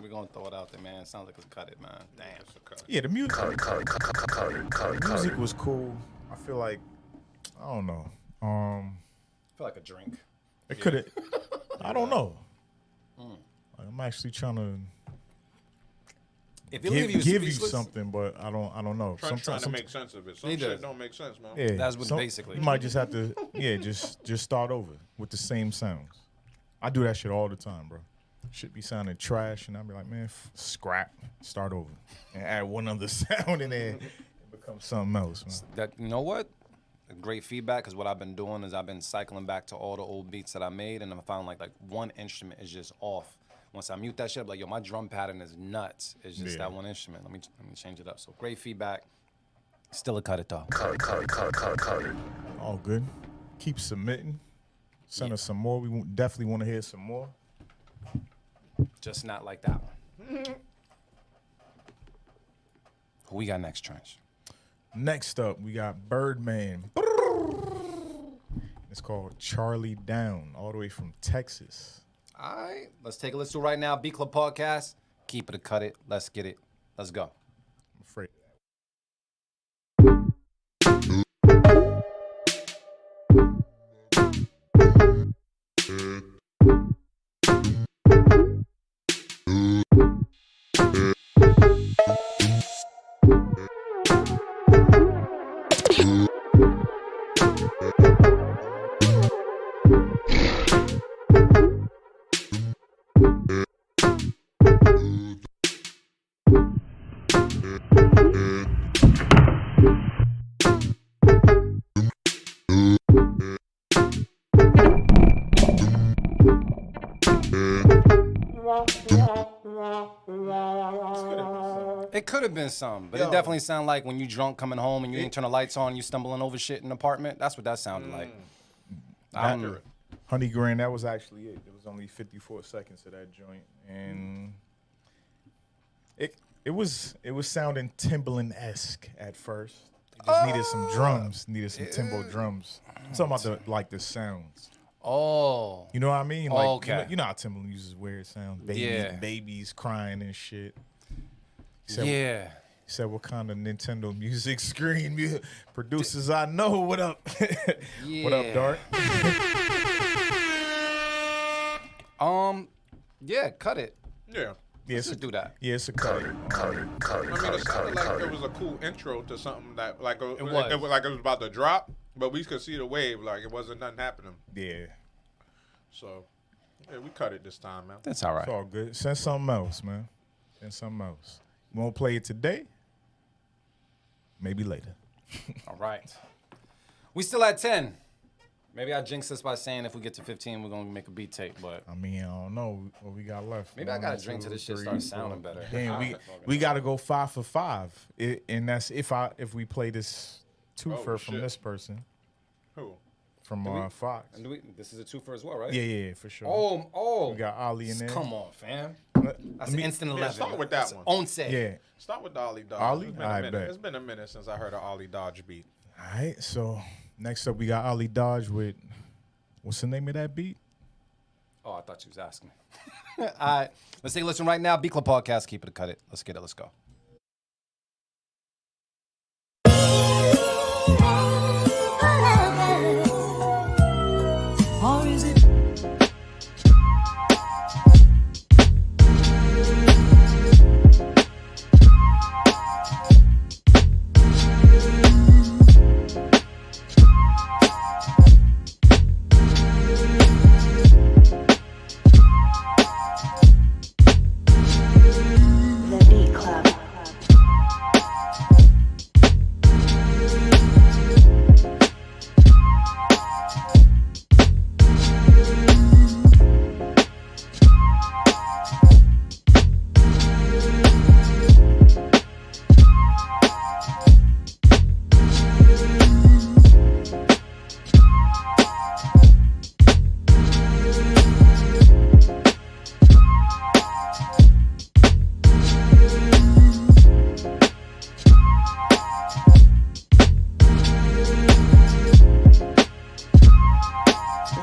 We're gonna throw it out there, man. It sounds like it's cut it, man. Damn. Yeah, the music. Music was cool. I feel like I don't know. I feel like a drink. It could have. I don't know. I'm actually trying to If you give you something, but I don't know. trying to make sense of it. Some He shit does. don't make sense, man. Yeah, That's what basically. You might just have to, just start over with the same sounds. I do that shit all the time, bro. Shit be sounding trash, and I'll be like, man, scrap, start over, and add one other sound in there, it becomes something else, man. That, you know what? Great feedback, because what I've been doing is I've been cycling back to all the old beats that I made, and I found like one instrument is just off. Once I mute that shit, I'm like, yo, my drum pattern is nuts. It's just that one instrument. Let me change it up. So great feedback. Still a cut it though. All good. Keep submitting. Send us some more. We definitely want to hear some more. Just not like that one. Who we got next, Trench? Next up, we got Birdman. It's called Charlie Down, all the way from Texas. All right, let's take a listen right now. B Club Podcast. Keep it or cut it. Let's get it. Let's go. I'm afraid. It could have been some, but it definitely sounded like when you drunk coming home and you didn't turn the lights on, you stumbling over shit in the apartment. That's what that sounded like. Honey Grant, that was actually it. There was only 54 seconds of that joint, and it was sounding Timbaland-esque at first. It just needed some drums, needed some Timbo drums. I'm talking about the sounds. Oh. You know what I mean? Like, okay. You know how Timbaland uses weird sounds. Babies crying and shit. Yeah. He said, "What kind of Nintendo music screen producers I know? What up? What up, Dart?" Yeah, cut it. Yeah. Yeah, Let's just do that. Yeah, it's a cut. I mean, it sounded like it was a cool intro to something that, like, it was. like it was about to drop, but we could see the wave, like it wasn't nothing happening. Yeah, So, yeah, we cut it this time, man. That's all right. it's all good. Send something else, man. Send something else. Won't play it today. Maybe later. All right. We still at 10. Maybe I jinx this by saying if we get to 15, we're going to make a beat tape, but I mean, I don't know what we got left. maybe I 1, got to drink till 2, this shit 3, starts 4. sounding better. Damn, we got to go 5 for 5, and that's if we play this twofer from shit. this person Who? from Fox. And this is a twofer as well, right? Yeah, for sure. Oh. We got Ali in there. Come on, fam. Let That's an instant 11. start with that That's one. On set. Yeah. Start with the Ollie Dodge. Ollie? It's been a I minute. bet. It's been a minute since I heard an Ollie Dodge beat. All right. So next up, we got Ali Dodge with what's the name of that beat? Oh, I thought you was asking me. All right. Let's take a listen right now. Beat Club Podcast. Keep it or cut it. Let's get it. Let's go. Or is it? The Beat Club.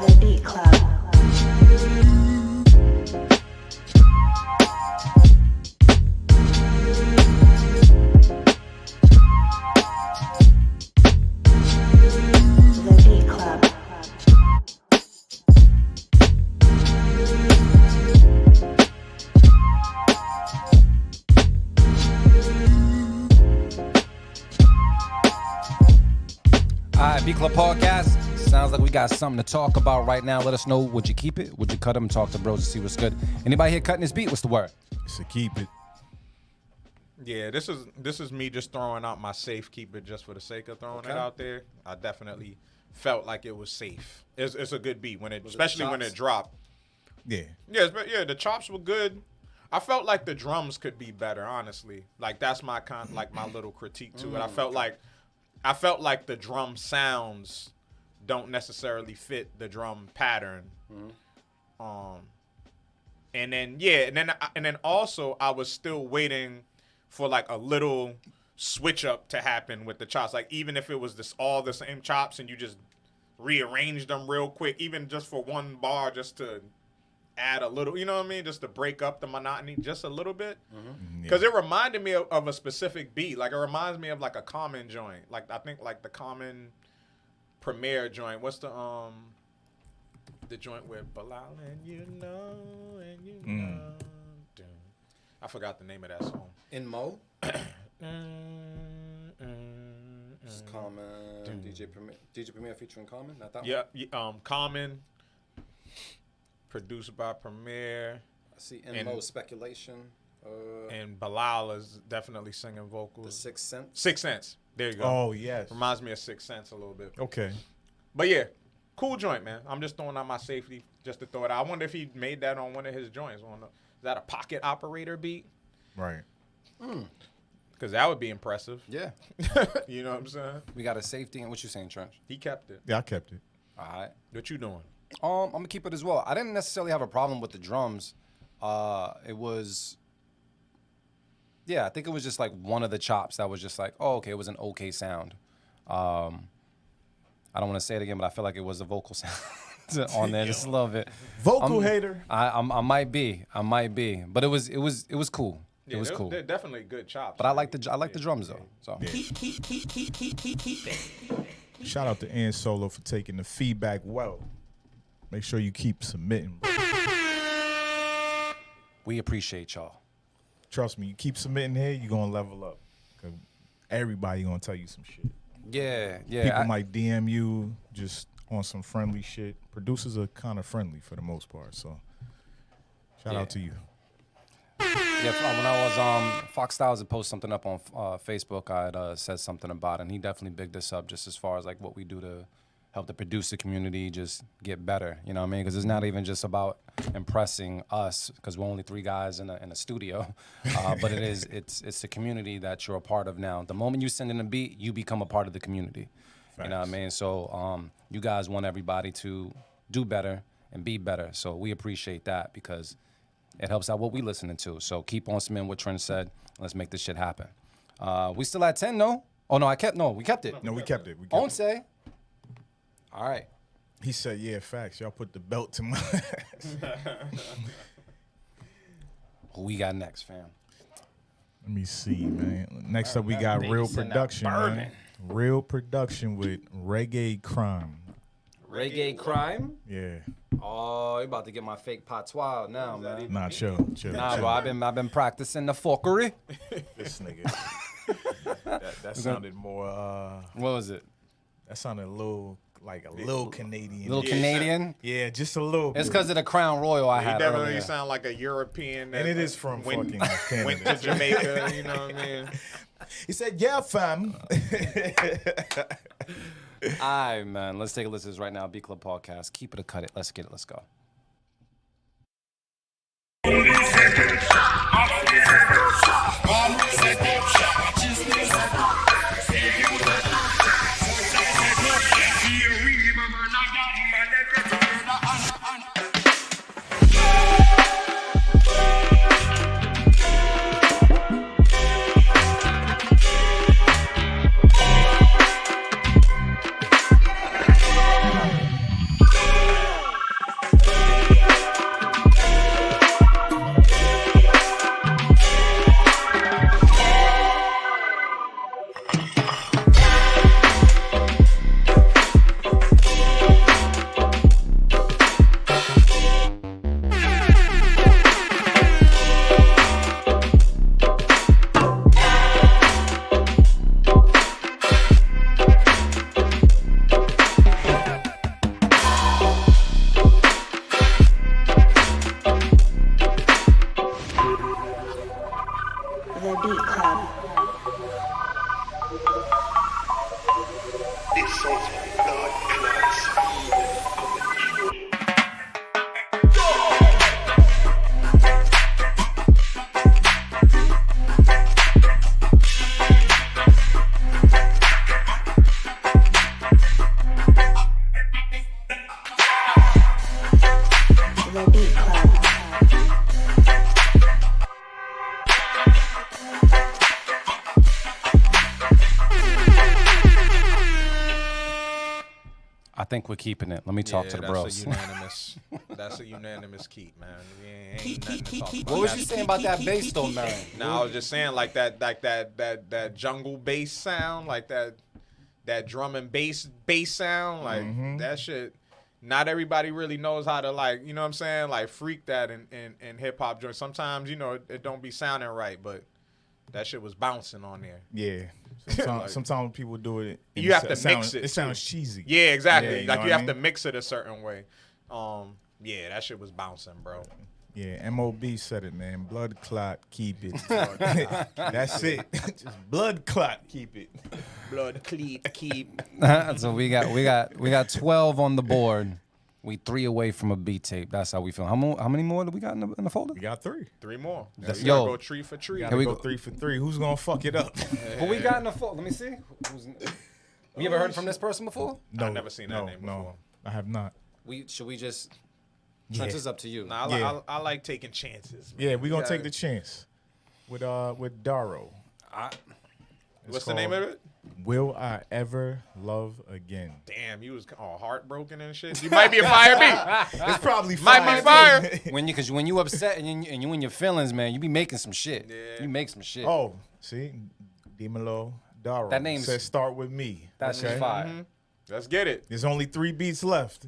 The Beat Club. The Beat Club. All right, Beat Club Podcast. Sounds like we got something to talk about right now. Let us know. Would you keep it? Would you cut them? Talk to bros to see what's good. Anybody here cutting this beat? What's the word? So keep it. Yeah, this is me just throwing out my safe keep it just for the sake of throwing it out there. I definitely felt like it was safe. It's a good beat when it, especially when it dropped. Yeah. Yeah, the chops were good. I felt like the drums could be better, honestly. Like that's my my little critique to it. I felt like the drum sounds don't necessarily fit the drum pattern. And then also I was still waiting for like a little switch up to happen with the chops. Like even if it was all the same chops and you just rearrange them real quick, even just for one bar, just to add a little, you know what I mean? Just to break up the monotony just a little bit. Because it reminded me of a specific beat. Like it reminds me of like a Common joint. Like I think like the Common Premiere joint. What's the joint with Bilal and you know. Dun. I forgot the name of that song. In Mo. It's Common. DJ Premier featuring Common. Not that one. Yeah, Common. Produced by Premier. I see In Mo Speculation. And Bilal is definitely singing vocals. The Sixth Sense. Sixth Sense. There you go. Oh, yes. Reminds me of Sixth Sense a little bit. Okay. But yeah, cool joint, man. I'm just throwing out my safety just to throw it out. I wonder if he made that on one of his joints. Is that a pocket operator beat? Right. Because that would be impressive. Yeah. You know what I'm saying? We got a safety. And what you saying, Trench? He kept it. Yeah, I kept it. All right. What you doing? I'm gonna keep it as well. I didn't necessarily have a problem with the drums. It was, I think it was just like one of the chops that was just like, oh, okay, it was an okay sound. I don't want to say it again, but I feel like it was a vocal sound on there just a little bit. Vocal hater. I might be, but it was cool. Yeah, it was they're, cool. They're definitely good chops. But I like the drums though. So Shout out to Ann Solo for taking the feedback well. Make sure you keep submitting. Bro. we appreciate y'all. Trust me, you keep submitting here, you're gonna level up. 'Cause everybody gonna tell you some shit. Yeah. People might DM you just on some friendly shit. Producers are kind of friendly for the most part, so shout out to you. Yeah, when I was Fox Styles had posted something up on Facebook, I had said something about it, and he definitely bigged us up just as far as like what we do to help the producer community just get better. You know what I mean? Because it's not even just about impressing us, because we're only 3 guys in a studio, but it's the community that you're a part of now. The moment you send in a beat, you become a part of the community. Facts. You know what I mean? So you guys want everybody to do better and be better. So we appreciate that because it helps out what we listening to. So keep on submitting what Trent said. Let's make this shit happen. We still at 10, no? Oh, no, we kept it. No, we kept it. On say. All right. He said, yeah, facts. Y'all put the belt to my ass. Who we got next, fam? Let me see, man. Next up, we got Real Production, man. Real Production with Reggae Crime. Reggae Crime? Yeah. Oh, you about to get my fake patois now, man. Nah, chill. Nah, bro, I've been practicing the fuckery. This nigga. that sounded more, What was it? that sounded a little Canadian. Little Canadian? Yeah, just a little bit. It's because of the Crown Royal I He had definitely earlier. sound like a European. And it is from fucking Canada. Went to Jamaica, you know what I mean? He said, yeah, fam. All right, man. Let's take a listen to this right now. B Club Podcast. Keep it or cut it. Let's get it. Let's go. The Beat Club. The Beat Club. I think we're keeping it. Let me talk to the bros. That's a unanimous keep, man. Ain't nothing to talk about. What was you saying about that bass though, man? No, I was just saying like that jungle bass sound, like that drum and bass sound, like that shit. Not everybody really knows how to, like, you know what I'm saying, like freak that in hip hop joints. Sometimes, you know, it don't be sounding right, but that shit was bouncing on there. Yeah. Sometimes when people do it, You have to mix it. It sounds cheesy. Yeah, exactly. Yeah, like know you what I have to mean? mix it a certain way. Yeah, that shit was bouncing, bro. Yeah, MOB said it, man. Blood clot, keep it. That's it. Just blood clot, keep it. Blood cleat, keep. So we got 12 on the board. We 3 away from a beat tape. That's how we feel. How many more do we got in the folder? We got 3. 3 more. That's- We gotta yo. go tree for tree. Gotta we go go. 3 for 3. Who's gonna fuck it up? Who we got in the folder? Let me see. You ever heard from this person before? No, I've never seen that name before. No, I have not. Should we just? Trent, it's up to you. Nah, Yeah. I like taking chances. Man. Yeah, we gonna You take gotta- the chance with Daro. What's the name of it? Will I ever love again? Damn, you was all heartbroken and shit. You might be a fire beat. It's probably Might be fire. Because when you upset and you in your feelings, man, you be making some shit. Yeah. You make some shit. Oh, see, Dimelo Daro. That name's- says start with me. That's just fire. Let's get it. There's only 3 beats left.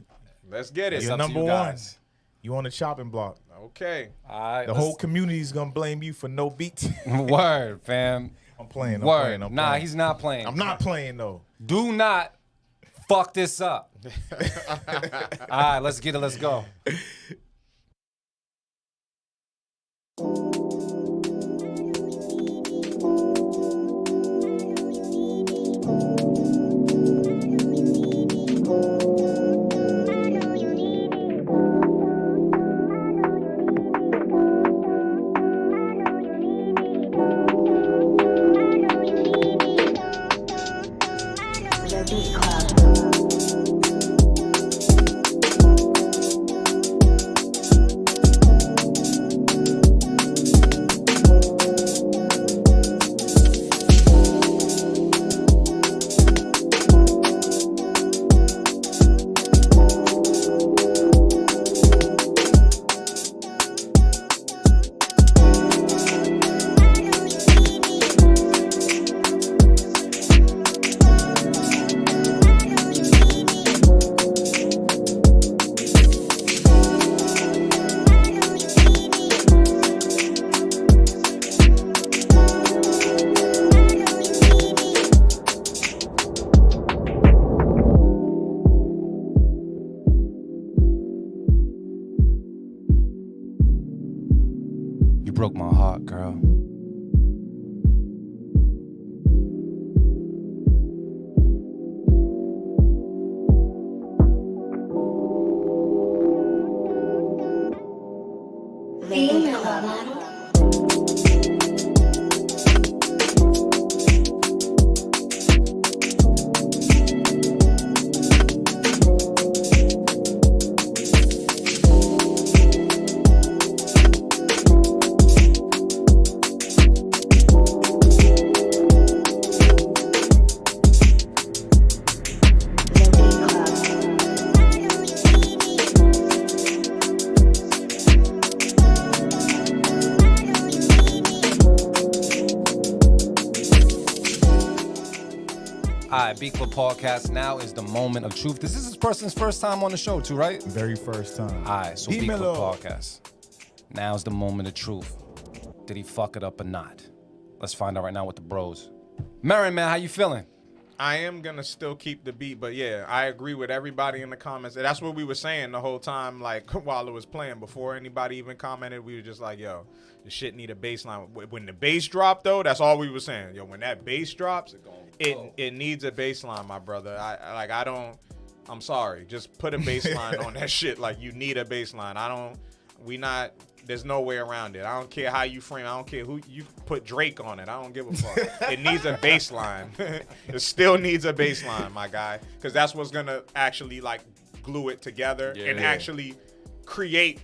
Let's get it. It's You're up to number you one. guys. You on the chopping block. Okay. All right. The whole community is gonna blame you for no beats. Word, fam. I'm playing. I'm Word. playing. I'm Nah, playing. he's not playing. I'm not playing though. Do not fuck this up. All right, let's get it. Let's go. The Beat Club. You broke my heart, girl. The Beat Club. The Beat Club. All right, Beat Club Podcast. Now is the moment of truth. This is this person's first time on the show, too, right? Very first time. All right, so Beat Club Dímelo. Podcast. Now's the moment of truth. Did he fuck it up or not? Let's find out right now with the bros. Merrin, man, how you feeling? I am gonna still keep the beat, but yeah, I agree with everybody in the comments. That's what we were saying the whole time, like while it was playing. Before anybody even commented, we were just like, "Yo, the shit need a bass line." When the bass dropped, though, that's all we were saying. Yo, when that bass drops, it needs a bass line, my brother. I'm sorry, just put a bass line on that shit. Like you need a bass line. There's no way around it. I don't care how you frame. I don't care who you put Drake on it. I don't give a fuck. It needs a bass line. It still needs a bass line, my guy, because that's what's gonna actually like glue it together and actually create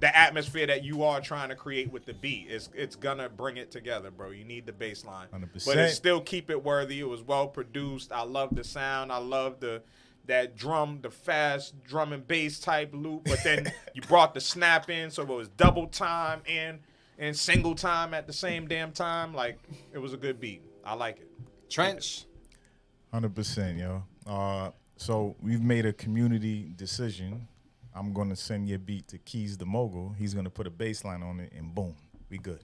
the atmosphere that you are trying to create with the beat. It's gonna bring it together, bro. You need the bass line, 100%. but it still keep it worthy. It was well produced. I love the sound. I love that drum, the fast drum and bass type loop, but then you brought the snap in, so it was double time and single time at the same damn time. Like, it was a good beat. I like it. Trench. 100%, yo. So we've made a community decision. I'm gonna send your beat to Keys the Mogul. He's gonna put a bass line on it, and boom, we good.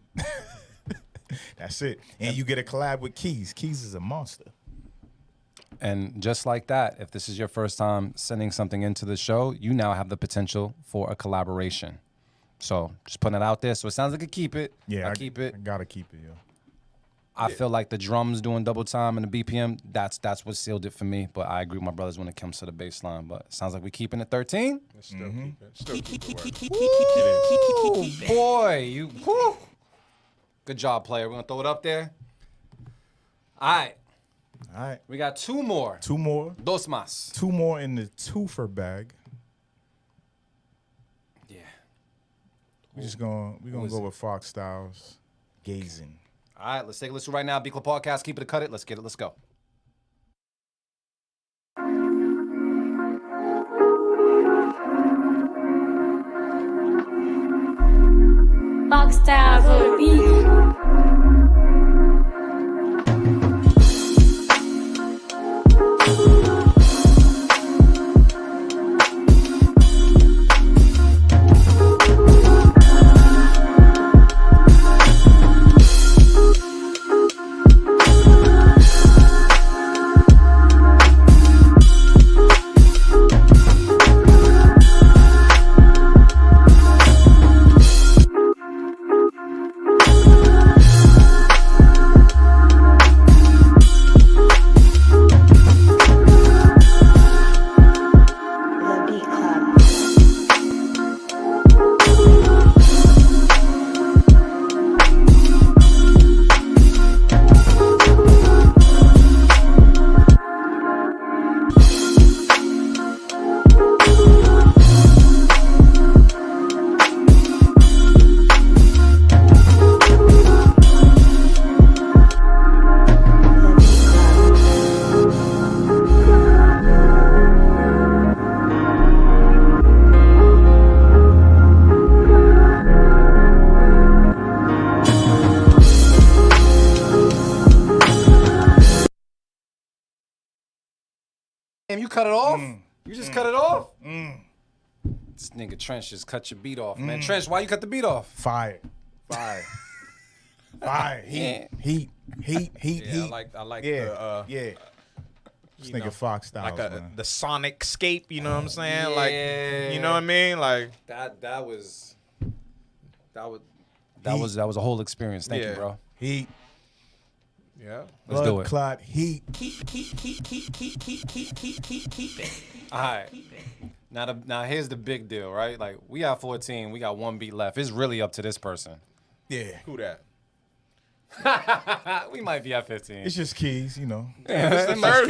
That's it. And you get a collab with Keys. Keys is a monster. And just like that, if this is your first time sending something into the show, you now have the potential for a collaboration. So just putting it out there. So it sounds like I keep it. Yeah, I keep it. I gotta keep it, yo. I feel like the drums doing double time and the BPM, that's what sealed it for me. But I agree with my brothers when it comes to the bass line. But it sounds like we keeping it 13. Still keep it. Still keep it. Oh, boy. Whew. Good job, player. We're going to throw it up there. All right. All right. We got two more. Two more. Dos más. Two more in the twofer bag. Yeah. We're gonna is go it? with Fox Styles, Gazing. All right, let's take a listen right now. Beat Club Podcast. Keep it or cut it. Let's get it. Let's go. Fox Styles on the beat. The Beat Club. The Beat Club. Damn, you cut it off? You just cut it off? This nigga Trench just cut your beat off, man. Trench, why you cut the beat off? Fire. Fire. Fire. Yeah. Heat. Yeah, Heat. I like Yeah. the Yeah. This you nigga know, Fox Styles, like man. the Sonic scape, you know what I'm saying? Like, Yeah. you know what I mean? Like, That was a whole experience. Thank you, Yeah. bro. Heat. yeah. Let's do it. Clot. Heat. All right. Now here's the big deal, right? Like we got 14, we got one beat left. It's really up to this person. Yeah. Who that? We might be at 15. It's just keys, you know. The third,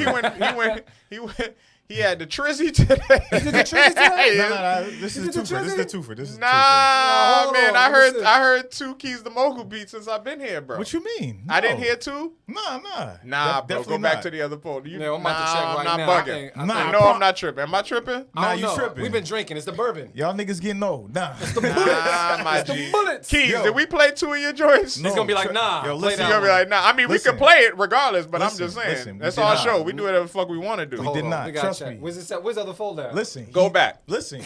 he had the Trizzy today. No. This is the twofer. This is the twofer. This is the twofer. Nah, hold man, on, I let me see. heard two Keys the Mogul beats since I've been here, bro. What you mean? I didn't No. hear two? Nah. Nah, bro. Definitely Go back not. to the other poll. Yeah, I'm about to check right I'm not now. I bugging. think- I Nah, I I know pro- I'm not tripping. Am I tripping? I Nah, don't you know. tripping. We've been drinking. It's the bourbon. Y'all niggas getting old. Nah. Nah, my the G. bullets. Keys, Yo. did we play two of your joints? He's gonna be like, nah. Yo, play listen, that You're gonna be one. like, nah. I mean, we Listen. can play it regardless, but I'm Listen, just saying. listen, we That's did our not. show. We do whatever the fuck we want to do. We Hold did on, not. we gotta Trust check. me. Where's the other folder at? Listen. Go back. Listen.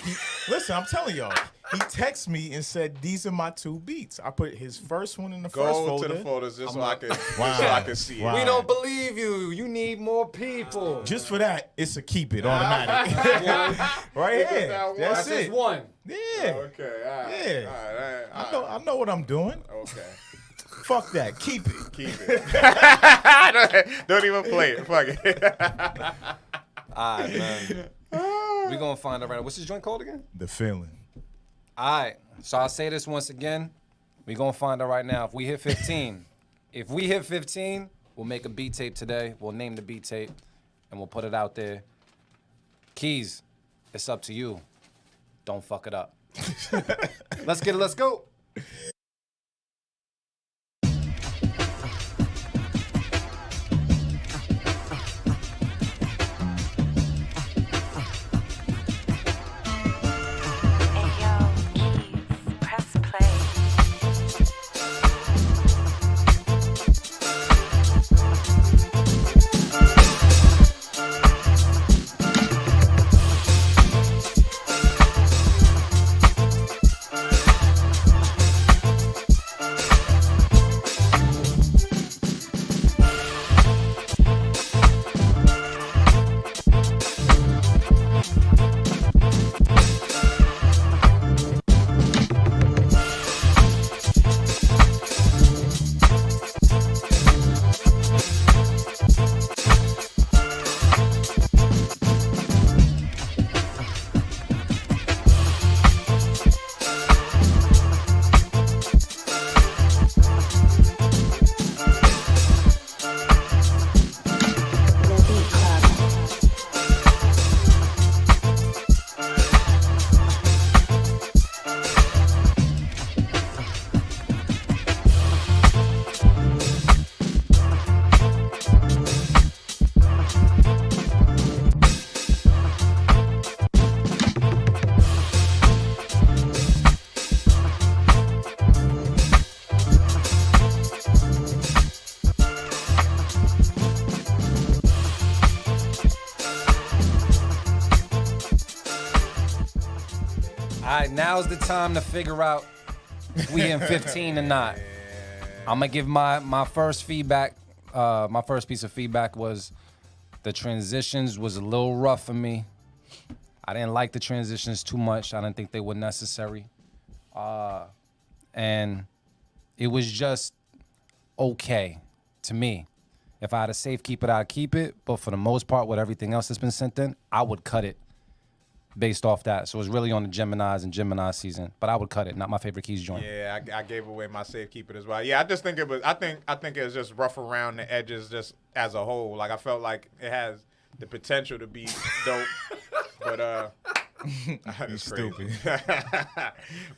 Listen, I'm telling y'all. He texted me and said, these are my two beats. I put his first one in the first Go folder. to the folders just so I can, Wow. so I can see Wow. it. We don't believe you. You need more people. Just for that, it's a keep it automatic. Right here. that That's That's it. one. Yeah. Okay, all right. Yeah. All right, all right. I know what I'm doing. Okay. Fuck that. Keep it. Keep it. Don't even play it. Fuck it. All right, man. We gonna find out right now. What's this joint called again? The feeling. All right. So I'll say this once again. We gonna find out right now. If we hit 15, we'll make a beat tape today. We'll name the beat tape, and we'll put it out there. Keys, it's up to you. Don't fuck it up. Let's get it. Let's go. Ayo, Keys, press play. right, now's the time to figure out if we in 15 or not. I'm gonna give my first feedback. My first piece of feedback was the transitions was a little rough for me. I didn't like the transitions too much. I didn't think they were necessary. And it was just okay to me. If I had a safe keep it, I'd keep it. But for the most part, with everything else that's been sent in, I would cut it based off that. So it was really on the Geminis and Gemini season. But I would cut it. Not my favorite Keys joint. Yeah, I gave away my safe keep it as well. Yeah, I just think it was. I think it was just rough around the edges, just as a whole. Like I felt like it has the potential to be dope, but You stupid.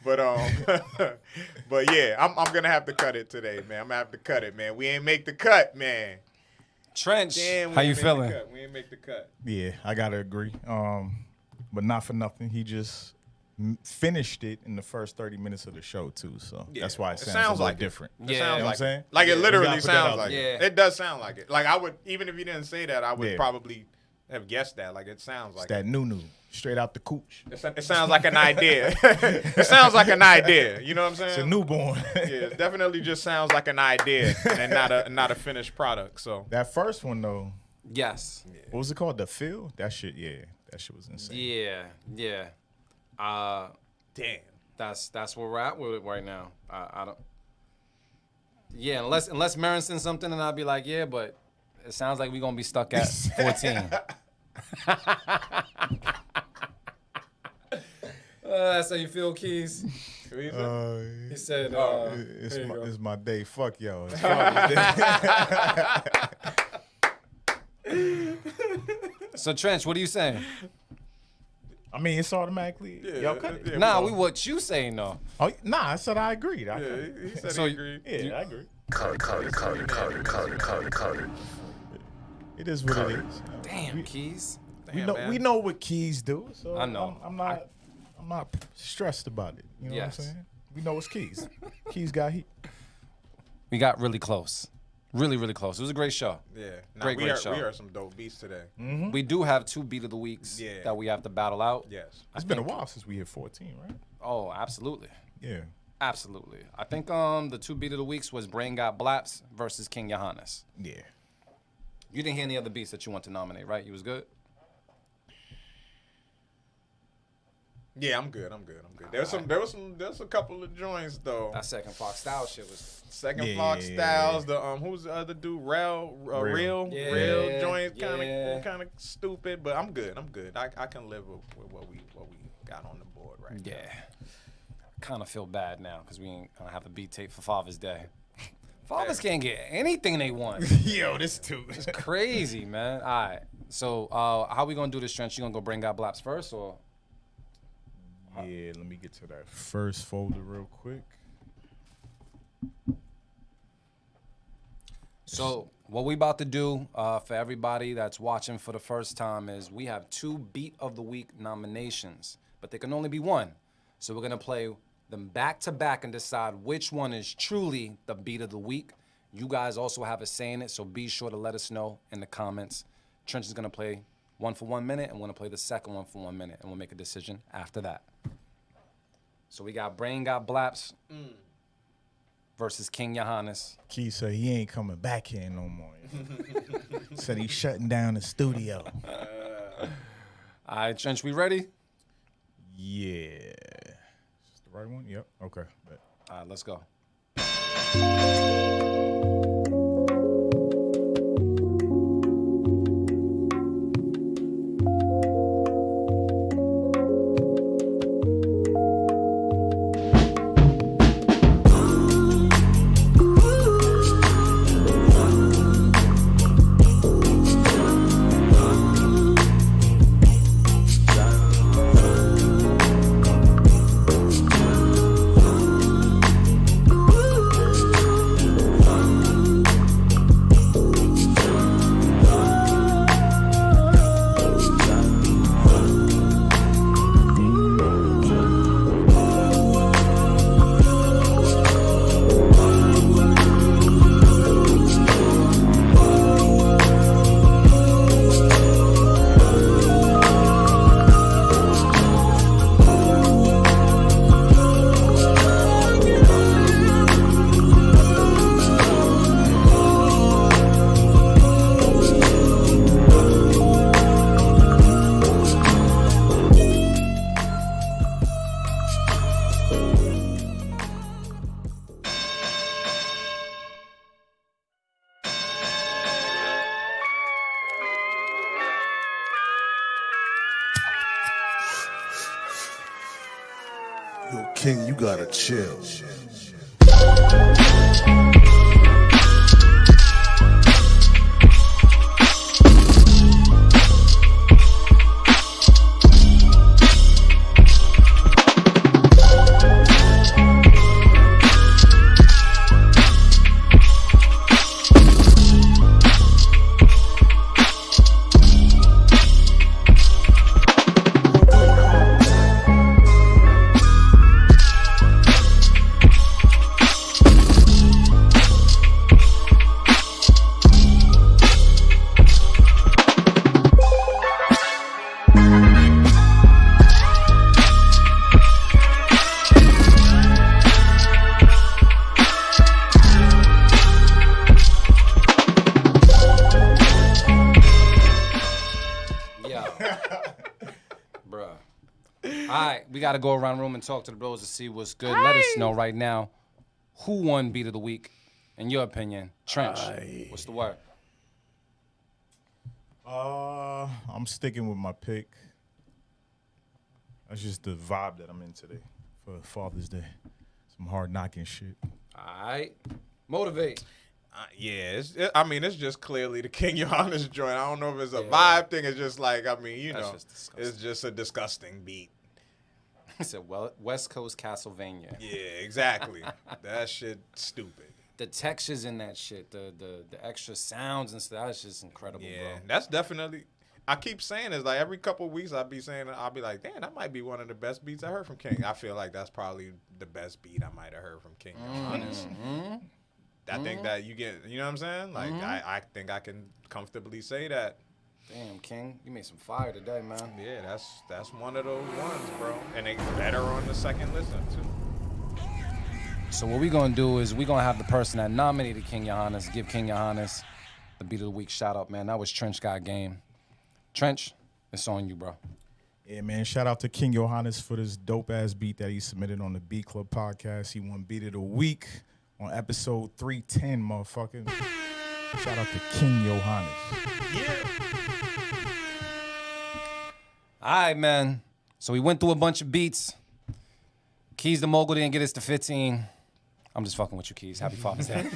but yeah, I'm gonna have to cut it today, man. I'm gonna have to cut it, man. We ain't make the cut, man. Trench, Damn, we how you ain't make the feeling? cut. We ain't make the cut. Yeah, I gotta agree. But not for nothing, he just finished it in the first 30 minutes of the show too. So Yeah. that's why it It sounds, sounds a little like it. different. It Yeah. sounds You know what I'm like saying? it. Like it Yeah, we literally gotta put that sounds out like there. it. It does sound like it. Like I would, even if you didn't say that, I would Yeah. probably have guessed that. Like it sounds It's like that new, straight out the cooch. it sounds like an idea. It sounds like an idea. You know what I'm saying? It's a newborn. Yeah, it definitely just sounds like an idea and not a finished product. So That first one though, Yes. what was it called? The Feel? That shit, yeah. That shit was insane. Yeah. damn. That's where we're at with it right now. I don't. Yeah, unless Marin sends something, and I'll be like, yeah, but it sounds like we're gonna be stuck at 14. That's how you feel, Keys. He said, It's my day. Fuck y'all. It's So Trench, what are you saying? I mean, it's automatically. Y'all cut it. Nah, what you saying though? Oh, nah, I said I agreed. He said So he agreed. Yeah, I agree. It is what it is. Damn, Keys. Damn, We know what Keys do. So I know. I'm not stressed about it. You know Yes. what I'm saying? We know it's Keys. Keys got heat. We got really close. Really, really close. It was a great show. Yeah. Great show. We are some dope beats today. We do have 2 beat of the weeks Yeah. that we have to battle out. Yes. It's been a while since we hit 14, right? Oh, absolutely. Yeah. Absolutely. I think the 2 beat of the weeks was Brain Got Blaps versus King Johannes. Yeah. You didn't hear any other beats that you want to nominate, right? You was good? Yeah, I'm good. There's a couple of joints though. That second Fox Style shit was Second Yeah. Flock Styles, the who's the other dude? Real Yeah. joints, kind Yeah. of stupid, but I'm good. I can live with what we got on the board right now. Yeah. Kind of feel bad now because we ain't gonna have a beat tape for Father's Day. Fathers can't get anything they want. Yo, this too. It's crazy, man. All right. So how we gonna do this, Trench? You gonna go Brain Got Blaps first or? Yeah, let me get to that first folder real quick. So what we about to do for everybody that's watching for the first time is we have 2 Beat of the Week nominations, but there can only be one. So we're gonna play them back to back and decide which one is truly the Beat of the Week. You guys also have a say in it, so be sure to let us know in the comments. Trench is gonna play one for 1 minute, and we're gonna play the second one for 1 minute, and we'll make a decision after that. So we got Brain Got Blaps versus King Johannes. Key said he ain't coming back here no more. Said he's shutting down the studio. All right, Trench, we ready? Yeah. Is this the right one? Yep. Okay. Bet. All right, let's go. Yo, King, you gotta chill. We got to go around the room and talk to the bros to see what's good. Let us know right now who won beat of the week, in your opinion. Trench, what's the word? I'm sticking with my pick. That's just the vibe that I'm in today for Father's Day. Some hard knocking shit. All right. Motivate. Yeah, it's just clearly the King Johannes joint. I don't know if it's a vibe thing. It's just like, it's just a disgusting beat. I said, well, West Coast Castlevania. Yeah, exactly. That shit stupid. The textures in that shit, the extra sounds and stuff, that's just incredible, bro. That's definitely. I keep saying this, like every couple of weeks I'll be like, damn, that might be one of the best beats I heard from King. I feel like that's probably the best beat I might have heard from King Johannes. I think that you get, you know what I'm saying? Like, I think I can comfortably say that. Damn, King, you made some fire today, man. Yeah, that's one of those ones, bro. And they better on the second listen, too. So what we're going to do is we're going to have the person that nominated King Johannes give King Johannes the Beat of the Week shout out, man. That was Trench Got Game. Trench, it's on you, bro. Yeah, man. Shout out to King Johannes for this dope-ass beat that he submitted on the Beat Club podcast. He won Beat of the Week on episode 310, motherfucker. Shout out to King Johannes. All right, man. So we went through a bunch of beats. Keys the Mogul didn't get us to 15. I'm just fucking with you, Keys. Happy Father's Day.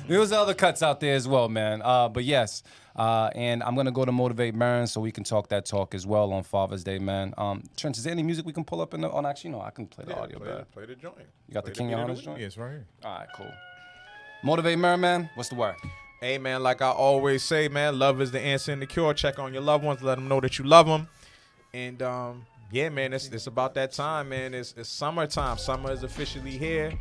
There was other cuts out there as well, man. But yes, and I'm going to go to Motivate Marin so we can talk that talk as well on Father's Day, man. Trench, is there any music we can pull up in the... Oh, actually, no, I can play the audio. Play the joint. You got the King Johannes joint? Yes, right here. All right, cool. Motivate Marin, man. What's the word? Hey, man, like I always say, man, love is the answer and the cure. Check on your loved ones. Let them know that you love them. And, yeah, man, it's about that time, man. It's summertime. Summer is officially here.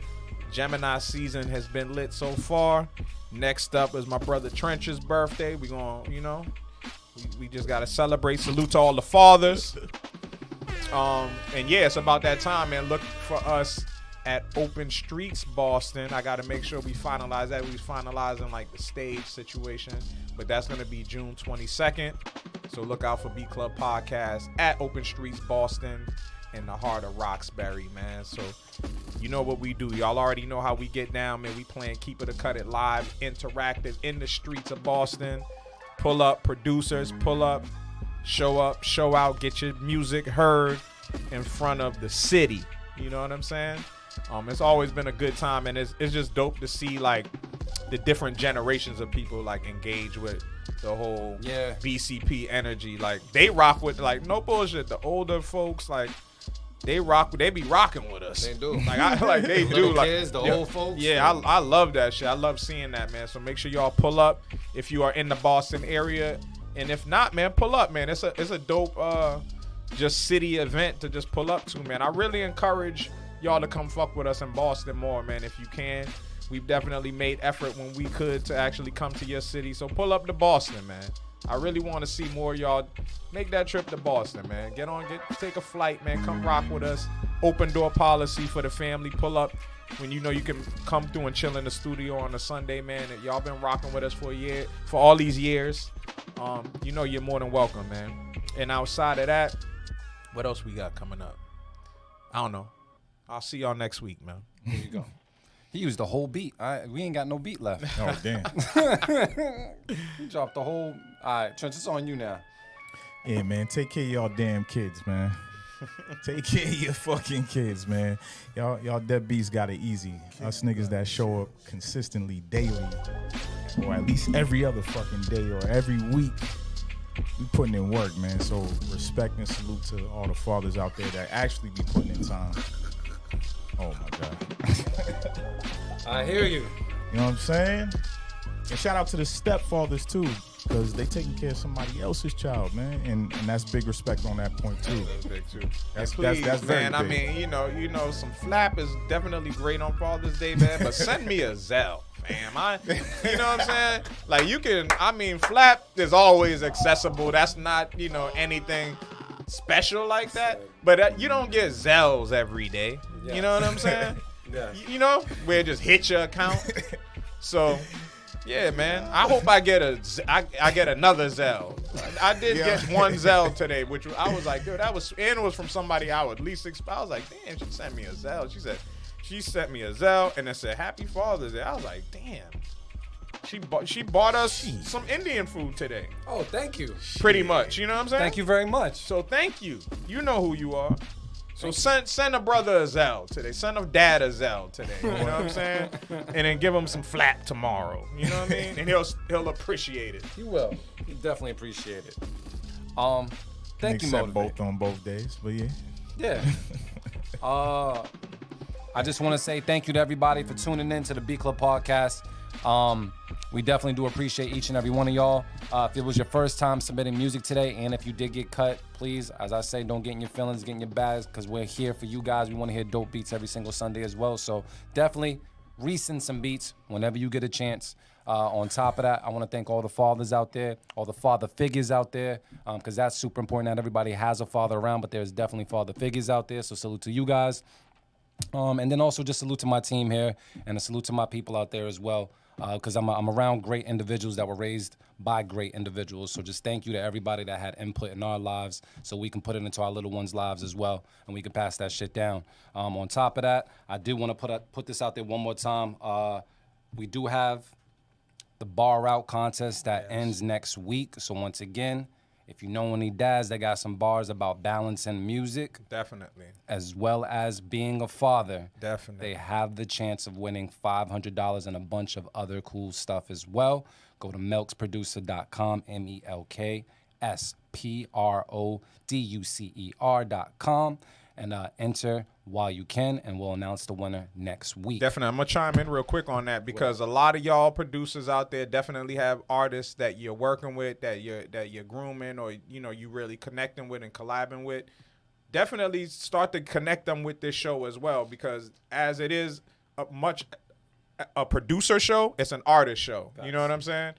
Gemini season has been lit so far. Next up is my brother Trench's birthday. We gonna, we just gotta celebrate. Salute to all the fathers. And yeah, it's about that time, man. Look for us at Open Streets, Boston. I gotta make sure we finalize that. We finalizing like the stage situation, but that's gonna be June 22nd. So look out for Beat Club Podcast at Open Streets, Boston, in the heart of Roxbury, man. So you know what we do. Y'all already know how we get down, man. We playing Keep It or Cut It live, interactive in the streets of Boston. Pull up, producers, pull up, show out, get your music heard in front of the city. You know what I'm saying? It's always been a good time, and it's just dope to see like the different generations of people like engage with the whole BCP energy. Like they rock with, like, no bullshit, the older folks, like they be rocking with us. They do. They do. Little Like kids, the old folks. Yeah, I love that shit. I love seeing that, man. So make sure y'all pull up if you are in the Boston area, and if not, man, pull up, man. It's a dope just city event to just pull up to, man. I really encourage y'all to come fuck with us in Boston more, man, if you can. We've definitely made effort when we could to actually come to your city. So pull up to Boston, man. I really want to see more of y'all make that trip to Boston, man. Take a flight, man. Come rock with us. Open door policy for the family. Pull up when you know you can come through and chill in the studio on a Sunday, man. Y'all been rocking with us for a year, for all these years. You know you're more than welcome, man. And outside of that, what else we got coming up? I don't know. I'll see y'all next week, man. There you go. He used the whole beat. We ain't got no beat left. Oh, damn. He dropped the whole... All right, Trench, it's on you now. Yeah, man. Take care of y'all damn kids, man. Take care of your fucking kids, man. Y'all deadbeats got it easy. Us niggas that show up consistently daily, or at least every other fucking day or every week, we putting in work, man. So respect and salute to all the fathers out there that actually be putting in time. Oh my God. I hear you. You know what I'm saying? And shout out to the stepfathers too, because they taking care of somebody else's child, man. And that's big respect on that point too. That's big too. That's Please, very man. big. I mean, you know, some flap is definitely great on Father's Day, man. But send me a Zelle, fam. You know what I'm saying? Like you can. I mean, flap is always accessible. That's not, you know, anything special like that. But you don't get Zelles every day. Yeah. You know what I'm saying? Yeah. You know, where it just hit your account. So. Yeah, man. I hope I get another Zelle. I did get one Zelle today, which I was like, dude, it was from somebody I would least expect. I was like, damn, she sent me a Zelle. She sent me a Zelle and it said Happy Father's Day. I was like, damn. She bought us some Indian food today. Oh, thank you. Pretty much, you know what I'm saying? Thank you very much. So thank you. You know who you are. So send a brother a Zelle today. Send a dad a Zelle today. You know what I'm saying? And then give him some flap tomorrow. You know what I mean? And he'll appreciate it. He will. He definitely appreciate it. Thank you, Except Motivate. both on both days, but yeah. Yeah. I just want to say thank you to everybody for tuning in to the B Club podcast. We definitely do appreciate each and every one of y'all. If it was your first time submitting music today, and if you did get cut, please, as I say, don't get in your feelings, get in your bags, because we're here for you guys. We want to hear dope beats every single Sunday as well. So definitely resend some beats whenever you get a chance. On top of that, I want to thank all the fathers out there, all the father figures out there, because that's super important. Not everybody has a father around, but there's definitely father figures out there. So salute to you guys. And then also just salute to my team here and a salute to my people out there as well. Because I'm around great individuals that were raised by great individuals. So just thank you to everybody that had input in our lives so we can put it into our little ones' lives as well, and we can pass that shit down. On top of that, I do want to put this out there one more time. We do have the Bar Out contest that ends next week. So once again, if you know any dads that got some bars about balance and music, Definitely. as well as being a father, Definitely. they have the chance of winning $500 and a bunch of other cool stuff as well. Go to melksproducer.com, melksproducer.com, and enter while you can, and we'll announce the winner next week. Definitely. I'm going to chime in real quick on that because a lot of y'all producers out there definitely have artists that you're working with, that you're grooming, or, you know, you really connecting with and collabing with. Definitely start to connect them with this show as well, because as it is a producer show, it's an artist show. You know what I'm saying?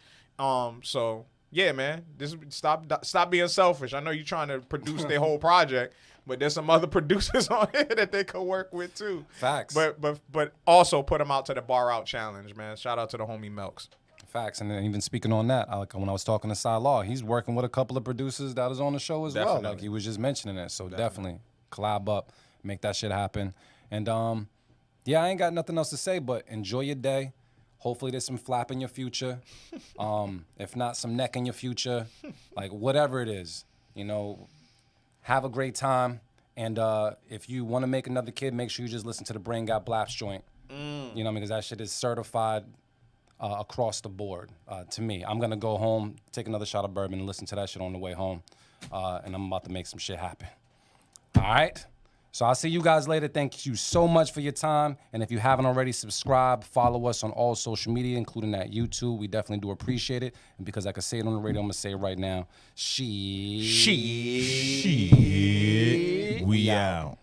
So yeah, man, stop being selfish. I know you're trying to produce their whole project, but there's some other producers on here that they could work with too. Facts. But also put them out to the Bar Out Challenge, man. Shout out to the homie Melks. Facts. And then even speaking on that, when I was talking to Cy Law, he's working with a couple of producers that was on the show as well. Definitely. Like he was just mentioning it. So definitely collab up, make that shit happen. And yeah, I ain't got nothing else to say, but enjoy your day. Hopefully there's some flap in your future. If not, some neck in your future. Like whatever it is, you know, have a great time. And if you want to make another kid, make sure you just listen to the Brain Got Blaps joint. You know what I mean? Because that shit is certified across the board to me. I'm going to go home, take another shot of bourbon, and listen to that shit on the way home. And I'm about to make some shit happen. All right? So I'll see you guys later. Thank you so much for your time. And if you haven't already, subscribe, follow us on all social media, including that YouTube. We definitely do appreciate it. And because I can say it on the radio, I'm going to say it right now. We out.